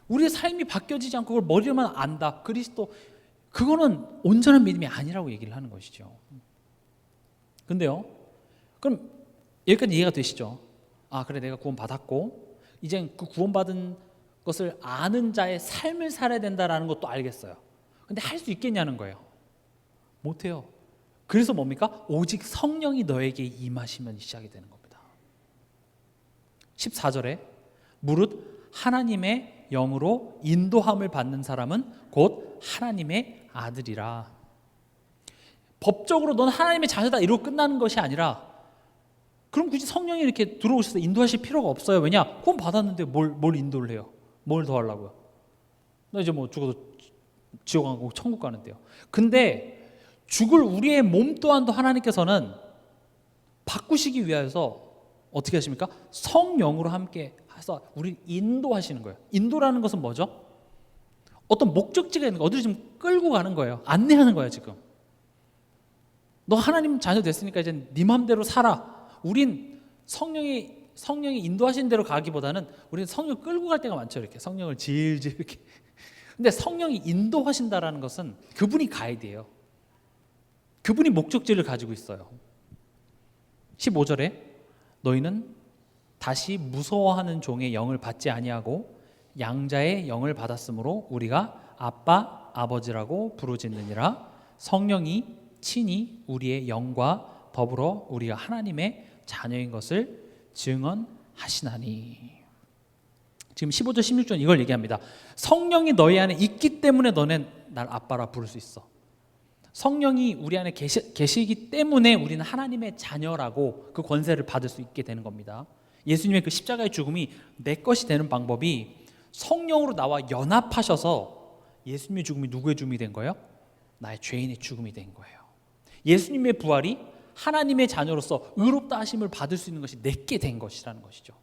우리의 삶이 바뀌어지지 않고 그걸 머리로만 안다. 그리스도 그거는 온전한 믿음이 아니라고 얘기를 하는 것이죠. 근데요. 그럼 여기까지 이해가 되시죠? 그래 내가 구원 받았고 이제 그 구원받은 것을 아는 자의 삶을 살아야 된다라는 것도 알겠어요. 근데 할 수 있겠냐는 거예요. 못해요. 그래서 뭡니까? 오직 성령이 너에게 임하시면 시작이 되는 겁니다. 14절에 무릇 하나님의 영으로 인도함을 받는 사람은 곧 하나님의 아들이라. 법적으로 넌 하나님의 자녀다 이러고 끝나는 것이 아니라 그럼 굳이 성령이 이렇게 들어오셔서 인도하실 필요가 없어요. 왜냐? 구원 받았는데 뭘 인도를 해요? 뭘 더 하려고요? 나 이제 죽어도 지옥 안 가고 천국 가는데요. 근데 죽을 우리의 몸 또한도 하나님께서는 바꾸시기 위해서 어떻게 하십니까? 성령으로 함께 해서 우리를 인도하시는 거예요. 인도라는 것은 뭐죠? 어떤 목적지가 있는 거, 어디로 지금 끌고 가는 거예요. 안내하는 거예요. 지금 너 하나님 자녀 됐으니까 이제 네 맘대로 살아. 우린 성령이 인도하시는 대로 가기보다는 우리는 성령을 끌고 갈 때가 많죠. 이렇게 성령을 질질 이렇게. 근데 성령이 인도하신다라는 것은 그분이 가이드예요. 그분이 목적지를 가지고 있어요. 15절에 너희는 다시 무서워하는 종의 영을 받지 아니하고 양자의 영을 받았으므로 우리가 아빠 아버지라고 부르짖느니라. 성령이 친히 우리의 영과 더불어 우리가 하나님의 자녀인 것을 증언하시나니. 지금 15절 16절 이걸 얘기합니다. 성령이 너희 안에 있기 때문에 너는 날 아빠라 부를 수 있어. 성령이 우리 안에 계시기 때문에 우리는 하나님의 자녀라고 그 권세를 받을 수 있게 되는 겁니다. 예수님의 그 십자가의 죽음이 내 것이 되는 방법이 성령으로 나와 연합하셔서 예수님의 죽음이 누구의 죽음이 된 거예요? 나의 죄인의 죽음이 된 거예요. 예수님의 부활이 하나님의 자녀로서 의롭다 하심을 받을 수 있는 것이 내게 된 것이라는 것이죠.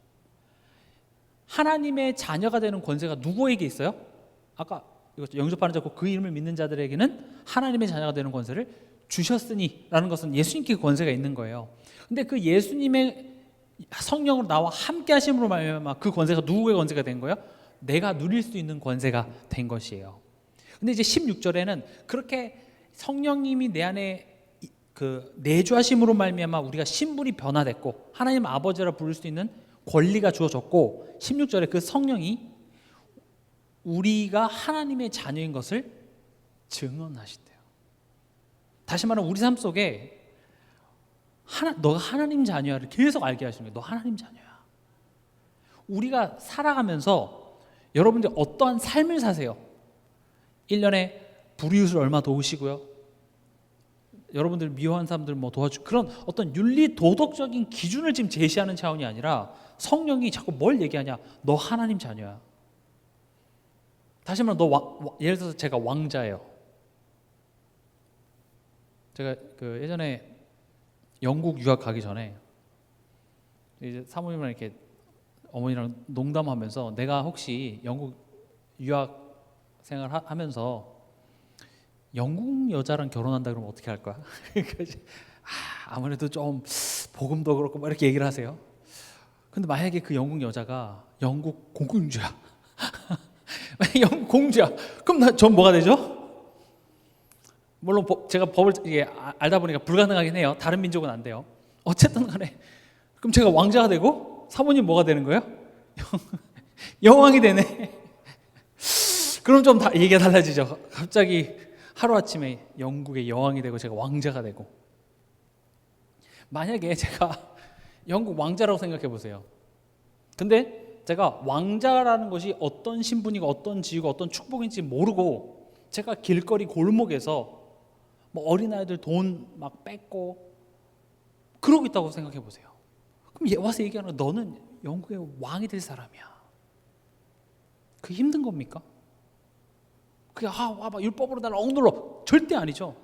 하나님의 자녀가 되는 권세가 누구에게 있어요? 아까 영접하는 자고 그 이름을 믿는 자들에게는 하나님의 자녀가 되는 권세를 주셨으니 라는 것은 예수님께 그 권세가 있는 거예요. 근데 그 예수님의 성령으로 나와 함께 하심으로 말미암아 그 권세가 누구의 권세가 된 거예요? 내가 누릴 수 있는 권세가 된 것이에요. 근데 이제 16절에는 그렇게 성령님이 내 안에 그 내주하심으로 말미암아 우리가 신분이 변화됐고 하나님 아버지라 부를 수 있는 권리가 주어졌고 16절에 그 성령이 우리가 하나님의 자녀인 것을 증언하신대요. 다시 말하면 우리 삶 속에 너가 하나님 자녀야를 계속 알게 하시는 거예요. 너 하나님 자녀야. 우리가 살아가면서 여러분들이 어떠한 삶을 사세요? 1년에 불이웃을 얼마 도우시고요. 여러분들 미워한 사람들 뭐 도와주고 그런 어떤 윤리 도덕적인 기준을 지금 제시하는 차원이 아니라 성령이 자꾸 뭘 얘기하냐? 너 하나님 자녀야. 다시 말하면 예를 들어서 제가 왕자예요. 제가 그 예전에 영국 유학 가기 전에 이제 사모님이랑 이렇게 어머니랑 농담하면서 내가 혹시 영국 유학 생활하면서 영국 여자랑 결혼한다 그러면 어떻게 할 거야? 아무래도 좀 복음도 그렇고 막 이렇게 얘기를 하세요. 근데 만약에 그 영국 여자가 영국 공주야. 영국 공주야. 그럼 전 뭐가 되죠? 물론 제가 법을 이게 알다 보니까 불가능하긴 해요. 다른 민족은 안 돼요. 어쨌든 간에 그럼 제가 왕자가 되고 사모님 뭐가 되는 거예요? 여왕이 되네. 그럼 좀 얘기가 달라지죠. 갑자기 하루아침에 영국의 여왕이 되고 제가 왕자가 되고. 만약에 제가 영국 왕자라고 생각해 보세요. 근데 제가 왕자라는 것이 어떤 신분이고 어떤 지위고 어떤 축복인지 모르고 제가 길거리 골목에서 뭐 어린아이들 돈 막 뺏고 그러고 있다고 생각해 보세요. 그럼 얘 와서 얘기하는 거 너는 영국의 왕이 될 사람이야. 그게 힘든 겁니까? 그게 와봐 율법으로 나를 억눌러. 절대 아니죠.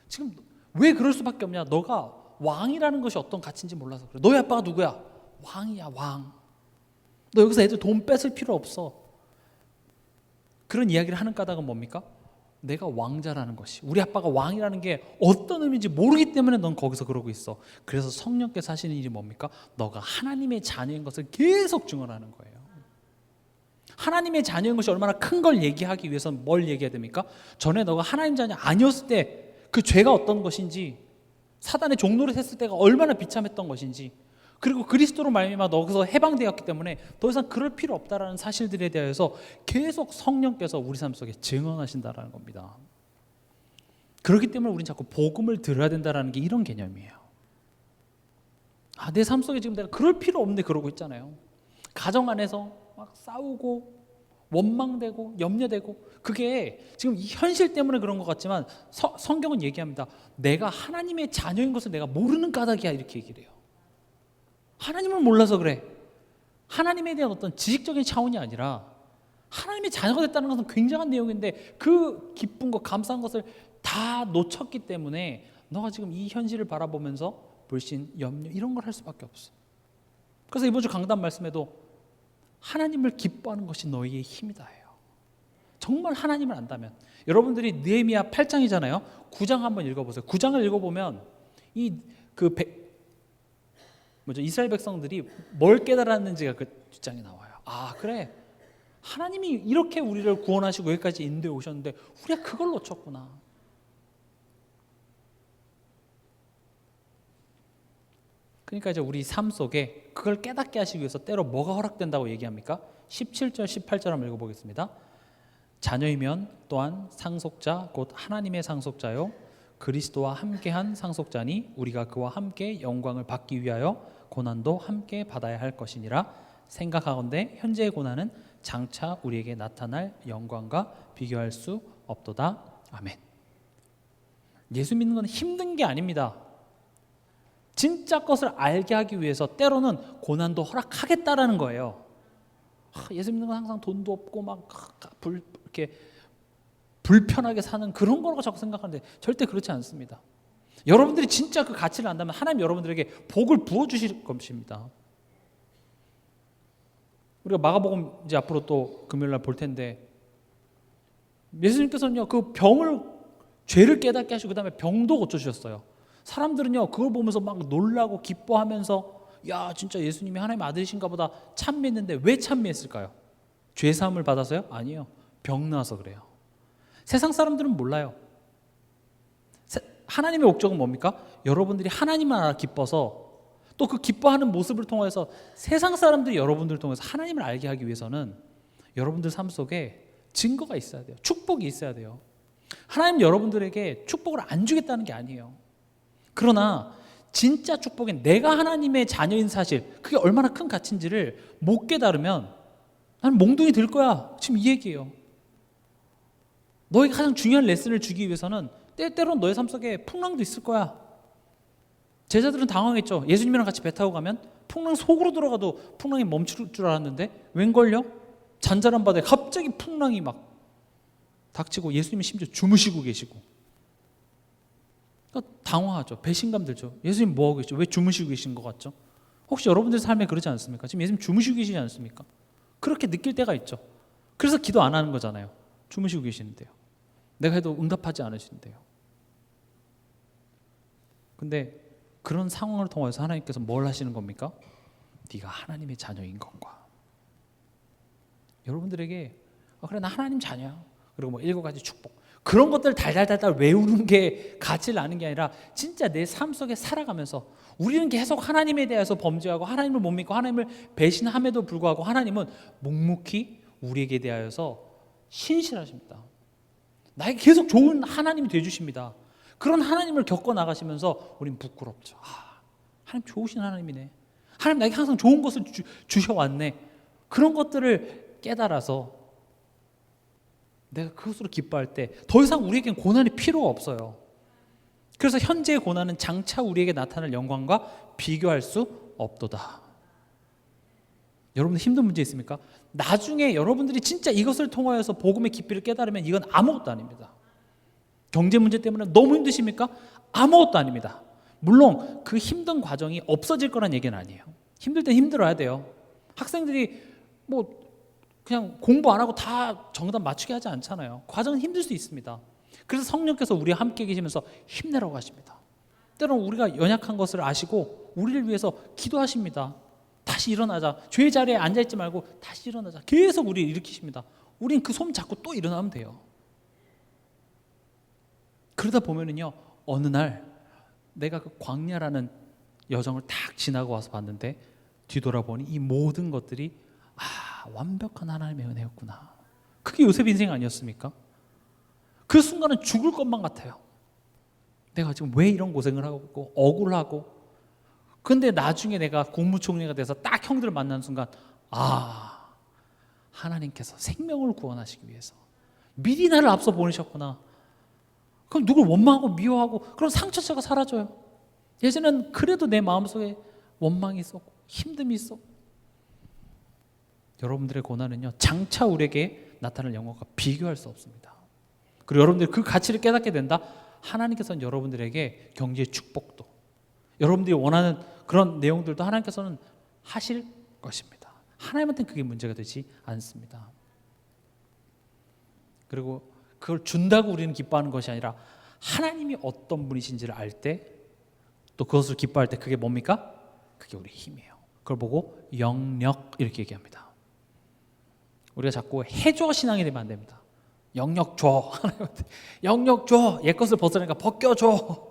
지금 왜 그럴 수밖에 없냐? 너가 왕이라는 것이 어떤 가치인지 몰라서 그래. 너희 아빠가 누구야? 왕이야, 왕. 너 여기서 애들 돈 뺏을 필요 없어. 그런 이야기를 하는 까닭은 뭡니까? 내가 왕자라는 것이, 우리 아빠가 왕이라는 게 어떤 의미인지 모르기 때문에 넌 거기서 그러고 있어. 그래서 성령께서 하시는 일이 뭡니까? 너가 하나님의 자녀인 것을 계속 증언하는 거예요. 하나님의 자녀인 것이 얼마나 큰 걸 얘기하기 위해서는 뭘 얘기해야 됩니까? 전에 너가 하나님 자녀 아니었을 때 그 죄가 어떤 것인지, 사단의 종노릇 했을 때가 얼마나 비참했던 것인지, 그리고 그리스도로 말미암아 너기서 해방되었기 때문에 더 이상 그럴 필요 없다라는 사실들에 대해서 계속 성령께서 우리 삶 속에 증언하신다라는 겁니다. 그렇기 때문에 우리는 자꾸 복음을 들어야 된다라는 게 이런 개념이에요. 내 삶 속에 지금 내가 그럴 필요 없는데 그러고 있잖아요. 가정 안에서 막 싸우고 원망되고 염려되고, 그게 지금 이 현실 때문에 그런 것 같지만 성경은 얘기합니다. 내가 하나님의 자녀인 것을 내가 모르는 까닭이야, 이렇게 얘기를 해요. 하나님을 몰라서 그래. 하나님에 대한 어떤 지식적인 차원이 아니라 하나님의 자녀가 됐다는 것은 굉장한 내용인데 그 기쁨과 감사한 것을 다 놓쳤기 때문에 너가 지금 이 현실을 바라보면서 불신, 염려 이런 걸 할 수밖에 없어. 그래서 이번 주 강단 말씀에도 하나님을 기뻐하는 것이 너희의 힘이다 해요. 정말 하나님을 안다면. 여러분들이 느헤미야 8장이잖아요. 9장 한번 읽어보세요. 9장을 읽어보면 이스라엘 백성들이 뭘 깨달았는지가 그 뒷장에 나와요. 아, 그래, 하나님이 이렇게 우리를 구원하시고 여기까지 인도해 오셨는데 우리가 그걸 놓쳤구나. 그러니까 이제 우리 삶 속에 그걸 깨닫게 하시기 위해서 때로 뭐가 허락된다고 얘기합니까? 17절 18절 한번 읽어보겠습니다. 자녀이면 또한 상속자 곧 하나님의 상속자요 그리스도와 함께한 상속자니 우리가 그와 함께 영광을 받기 위하여 고난도 함께 받아야 할 것이니라. 생각하건대 현재의 고난은 장차 우리에게 나타날 영광과 비교할 수 없도다. 아멘. 예수 믿는 건 힘든 게 아닙니다. 진짜 것을 알게 하기 위해서 때로는 고난도 허락하겠다라는 거예요. 예수 믿는 건 항상 돈도 없고 막 이렇게 불편하게 사는 그런 거라고 자꾸 생각하는데 절대 그렇지 않습니다. 여러분들이 진짜 그 가치를 안다면 하나님 여러분들에게 복을 부어주실 것입니다. 우리가 마가복음 이제 앞으로 또 금요일날 볼 텐데 예수님께서는요 그 죄를 깨닫게 하시고 그 다음에 병도 고쳐주셨어요. 사람들은요 그걸 보면서 막 놀라고 기뻐하면서 야 진짜 예수님이 하나님의 아들이신가 보다 찬미했는데 왜 찬미했을까요? 죄사함을 받아서요? 아니에요. 병 나서 그래요. 세상 사람들은 몰라요. 하나님의 목적은 뭡니까? 여러분들이 하나님을 알아 기뻐서 또 그 기뻐하는 모습을 통해서 세상 사람들이 여러분들을 통해서 하나님을 알게 하기 위해서는 여러분들 삶 속에 증거가 있어야 돼요. 축복이 있어야 돼요. 하나님 여러분들에게 축복을 안 주겠다는 게 아니에요. 그러나 진짜 축복은 내가 하나님의 자녀인 사실, 그게 얼마나 큰 가치인지를 못 깨달으면 나는 몽둥이 들 거야. 지금 이 얘기예요. 너에게 가장 중요한 레슨을 주기 위해서는 때때로는 너의 삶 속에 풍랑도 있을 거야. 제자들은 당황했죠. 예수님이랑 같이 배 타고 가면 풍랑 속으로 들어가도 풍랑이 멈출 줄 알았는데 웬걸요? 잔잔한 바다에 갑자기 풍랑이 막 닥치고 예수님이 심지어 주무시고 계시고 그러니까 당황하죠. 배신감 들죠. 예수님 뭐하고 계시죠? 왜 주무시고 계신 것 같죠? 혹시 여러분들 삶에 그러지 않습니까? 지금 예수님 주무시고 계시지 않습니까? 그렇게 느낄 때가 있죠. 그래서 기도 안 하는 거잖아요. 주무시고 계시는데요. 내가 해도 응답하지 않으시는데요. 근데 그런 상황을 통해서 하나님께서 뭘 하시는 겁니까? 네가 하나님의 자녀인 것과 여러분들에게 그래 나 하나님 자녀야. 그리고 뭐 7가지 축복 그런 것들 달달달달 외우는 게 가치를 아는 게 아니라 진짜 내 삶 속에 살아가면서 우리는 계속 하나님에 대해서 범죄하고 하나님을 못 믿고 하나님을 배신함에도 불구하고 하나님은 묵묵히 우리에게 대하여서 신실하십니다. 나에게 계속 좋은 하나님이 되어주십니다. 그런 하나님을 겪어 나가시면서 우린 부끄럽죠. 하나님 좋으신 하나님이네. 하나님 나에게 항상 좋은 것을 주셔왔네. 그런 것들을 깨달아서 내가 그것으로 기뻐할 때 더 이상 우리에겐 고난이 필요가 없어요. 그래서 현재의 고난은 장차 우리에게 나타날 영광과 비교할 수 없도다. 여러분들 힘든 문제 있습니까? 나중에 여러분들이 진짜 이것을 통하여서 복음의 깊이를 깨달으면 이건 아무것도 아닙니다. 경제 문제 때문에 너무 힘드십니까? 아무것도 아닙니다. 물론 그 힘든 과정이 없어질 거란 얘기는 아니에요. 힘들 땐 힘들어야 돼요. 학생들이 뭐 그냥 공부 안 하고 다 정답 맞추게 하지 않잖아요. 과정은 힘들 수 있습니다. 그래서 성령께서 우리와 함께 계시면서 힘내라고 하십니다. 때로는 우리가 연약한 것을 아시고 우리를 위해서 기도하십니다. 다시 일어나자. 죄의 자리에 앉아있지 말고 다시 일어나자. 계속 우리를 일으키십니다. 우린 그 손 잡고 또 일어나면 돼요. 그러다 보면은요 어느 날 내가 그 광야라는 여정을 딱 지나고 와서 봤는데 뒤돌아보니 이 모든 것들이 완벽한 하나님의 은혜였구나. 그게 요셉 인생 아니었습니까? 그 순간은 죽을 것만 같아요. 내가 지금 왜 이런 고생을 하고 있고 억울하고 근데 나중에 내가 국무총리가 돼서 딱 형들을 만나는 순간 하나님께서 생명을 구원하시기 위해서 미리 나를 앞서 보내셨구나. 그럼 누굴 원망하고 미워하고 그런 상처자가 사라져요. 예전에는 그래도 내 마음속에 원망이 있었고 힘듦이 있었고 여러분들의 고난은요, 장차 우리에게 나타날 영광과 비교할 수 없습니다. 그리고 여러분들이 그 가치를 깨닫게 된다. 하나님께서는 여러분들에게 경제의 축복도, 여러분들이 원하는 그런 내용들도 하나님께서는 하실 것입니다. 하나님한테는 그게 문제가 되지 않습니다. 그리고 그걸 준다고 우리는 기뻐하는 것이 아니라 하나님이 어떤 분이신지를 알 때, 또 그것을 기뻐할 때, 그게 뭡니까? 그게 우리의 힘이에요. 그걸 보고 영력 이렇게 얘기합니다. 우리가 자꾸 해줘 신앙이 되면 안 됩니다. 영력 줘, 영력 줘, 옛 것을 벗어내니까 벗겨줘,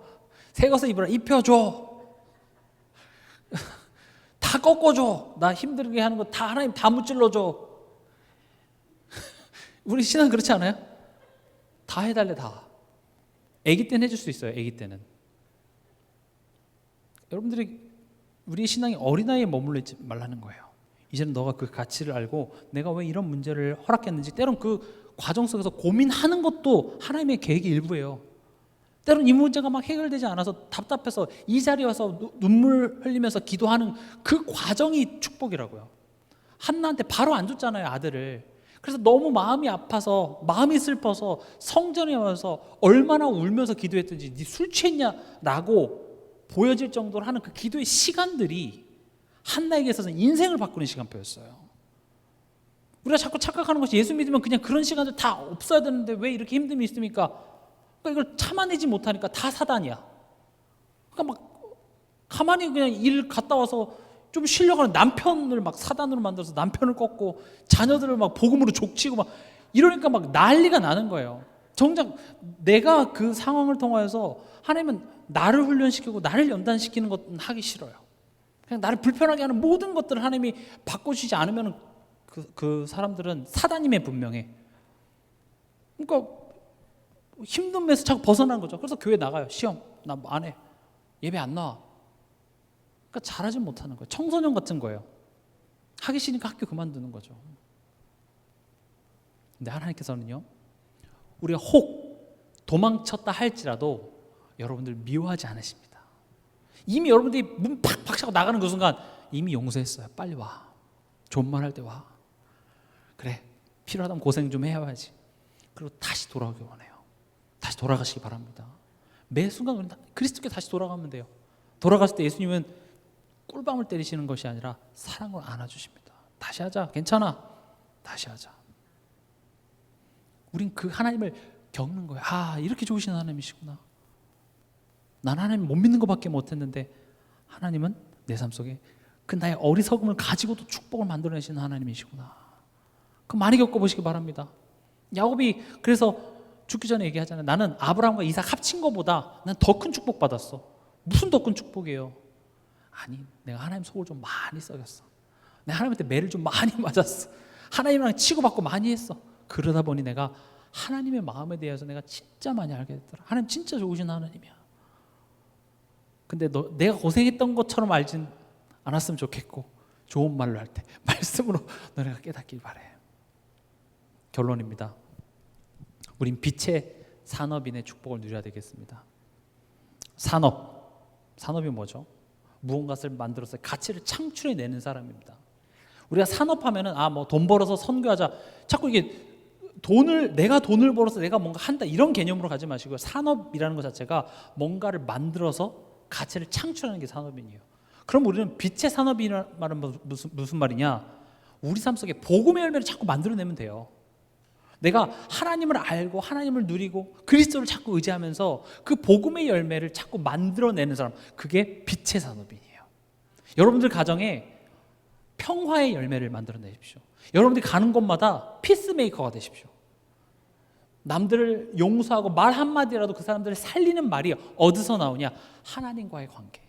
새 것을 입으라 입혀줘, 다 꺾어줘, 나 힘들게 하는 거 다 하나님 다 무찔러줘. 우리 신앙 그렇지 않아요? 다 해달래. 다. 아기 때는 해줄 수 있어요. 아기 때는. 여러분들이 우리 신앙이 어린아이에 머물러 있지 말라는 거예요. 이제는 너가 그 가치를 알고 내가 왜 이런 문제를 허락했는지, 때론 그 과정 속에서 고민하는 것도 하나님의 계획의 일부예요. 때론 이 문제가 막 해결되지 않아서 답답해서 이 자리에 와서 눈물 흘리면서 기도하는 그 과정이 축복이라고요. 한나한테 바로 안 줬잖아요, 아들을. 그래서 너무 마음이 아파서, 마음이 슬퍼서 성전에 와서 얼마나 울면서 기도했든지, 네 술 취했냐라고 보여질 정도로 하는 그 기도의 시간들이 한나에게 있어서는 인생을 바꾸는 시간표였어요. 우리가 자꾸 착각하는 것이 예수 믿으면 그냥 그런 시간들 다 없어야 되는데 왜 이렇게 힘듦이 있습니까? 그러니까 이걸 참아내지 못하니까 다 사단이야. 그러니까 막 가만히 그냥 일 갔다 와서 좀 쉬려고 하는 남편을 막 사단으로 만들어서 남편을 꺾고 자녀들을 막 복음으로 족치고 막 이러니까 막 난리가 나는 거예요. 정작 내가 그 상황을 통하여서 하나님은 나를 훈련시키고 나를 연단시키는 것은 하기 싫어요. 그냥 나를 불편하게 하는 모든 것들을 하나님이 바꿔주지 않으면 그 사람들은 사단임에 분명해. 그러니까 힘든 데서 자꾸 벗어나는 거죠. 그래서 교회 나가요. 시험 나 안 해. 예배 안 나와. 그러니까 잘하지 못하는 거예요. 청소년 같은 거예요. 하기 싫으니까 학교 그만두는 거죠. 근데 하나님께서는요, 우리가 혹 도망쳤다 할지라도 여러분들 미워하지 않으십니다. 이미 여러분들이 문 팍팍 차고 나가는 그 순간 이미 용서했어요. 빨리 와. 좋은 말 할 때 와. 그래, 필요하다면 고생 좀 해야지. 그리고 다시 돌아오기 원해요. 다시 돌아가시기 바랍니다. 매 순간 우리는 그리스도께 다시 돌아가면 돼요. 돌아갔을 때 예수님은 꿀밤을 때리시는 것이 아니라 사랑으로 안아주십니다. 다시 하자. 괜찮아. 다시 하자. 우린 그 하나님을 겪는 거예요. 아, 이렇게 좋으신 하나님이시구나. 난 하나님 못 믿는 것밖에 못했는데 하나님은 내 삶 속에 그 나의 어리석음을 가지고도 축복을 만들어내시는 하나님이시구나. 그 많이 겪어보시기 바랍니다. 야곱이 그래서 죽기 전에 얘기하잖아요. 나는 아브라함과 이삭 합친 것보다 난 더 큰 축복 받았어. 무슨 더 큰 축복이에요? 아니, 내가 하나님 속을 좀 많이 썩였어. 내가 하나님한테 매를 좀 많이 맞았어. 하나님이랑 치고받고 많이 했어. 그러다 보니 내가 하나님의 마음에 대해서 내가 진짜 많이 알게 됐더라. 하나님 진짜 좋으신 하나님이야. 근데 내가 고생했던 것처럼 알진 않았으면 좋겠고, 좋은 말로 할 때 말씀으로 너네가 깨닫길 바래. 결론입니다. 우린 빛의 산업인의 축복을 누려야 되겠습니다. 산업이 뭐죠? 무언가를 만들어서 가치를 창출해내는 사람입니다. 우리가 산업하면은 뭐 돈 벌어서 선교하자, 자꾸 이게 내가 돈을 벌어서 내가 뭔가 한다 이런 개념으로 가지 마시고요. 산업이라는 것 자체가 뭔가를 만들어서 가치를 창출하는 게 산업인이에요. 그럼 우리는 빛의 산업이라는 말은 무슨 말이냐? 우리 삶 속에 복음의 열매를 자꾸 만들어내면 돼요. 내가 하나님을 알고 하나님을 누리고 그리스도를 자꾸 의지하면서 그 복음의 열매를 자꾸 만들어내는 사람, 그게 빛의 산업인이에요. 여러분들 가정에 평화의 열매를 만들어내십시오. 여러분들이 가는 곳마다 피스메이커가 되십시오. 남들을 용서하고 말 한마디라도 그 사람들을 살리는 말이 어디서 나오냐? 하나님과의 관계.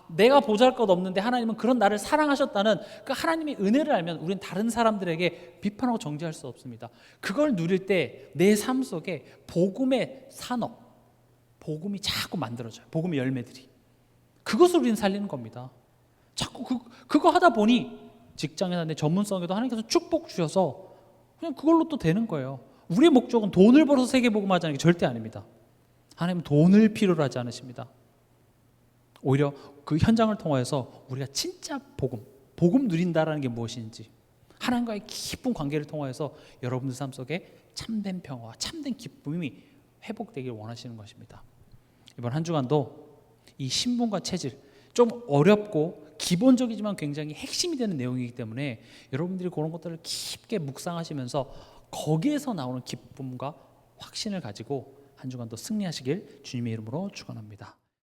내가 보잘것 없는데 하나님은 그런 나를 사랑하셨다는 그 하나님의 은혜를 알면 우리는 다른 사람들에게 비판하고 정죄할 수 없습니다. 그걸 누릴 때 내 삶 속에 복음의 산업, 복음이 자꾸 만들어져요. 복음의 열매들이. 그것을 우리는 살리는 겁니다. 자꾸 그거 하다 보니 직장이나 내 전문성에도 하나님께서 축복 주셔서 그냥 그걸로 또 되는 거예요. 우리의 목적은 돈을 벌어서 세계복음하자는 게 절대 아닙니다. 하나님은 돈을 필요로 하지 않으십니다. 오히려 그 현장을 통하여서 우리가 진짜 복음 누린다라는 게 무엇인지, 하나님과의 깊은 관계를 통하여서 여러분들 삶 속에 참된 평화와 참된 기쁨이 회복되길 원하시는 것입니다. 이번 한 주간도 이 신분과 체질, 좀 어렵고 기본적이지만 굉장히 핵심이 되는 내용이기 때문에 여러분들이 그런 것들을 깊게 묵상하시면서 거기에서 나오는 기쁨과 확신을 가지고 한 주간도 승리하시길 주님의 이름으로 축원합니다.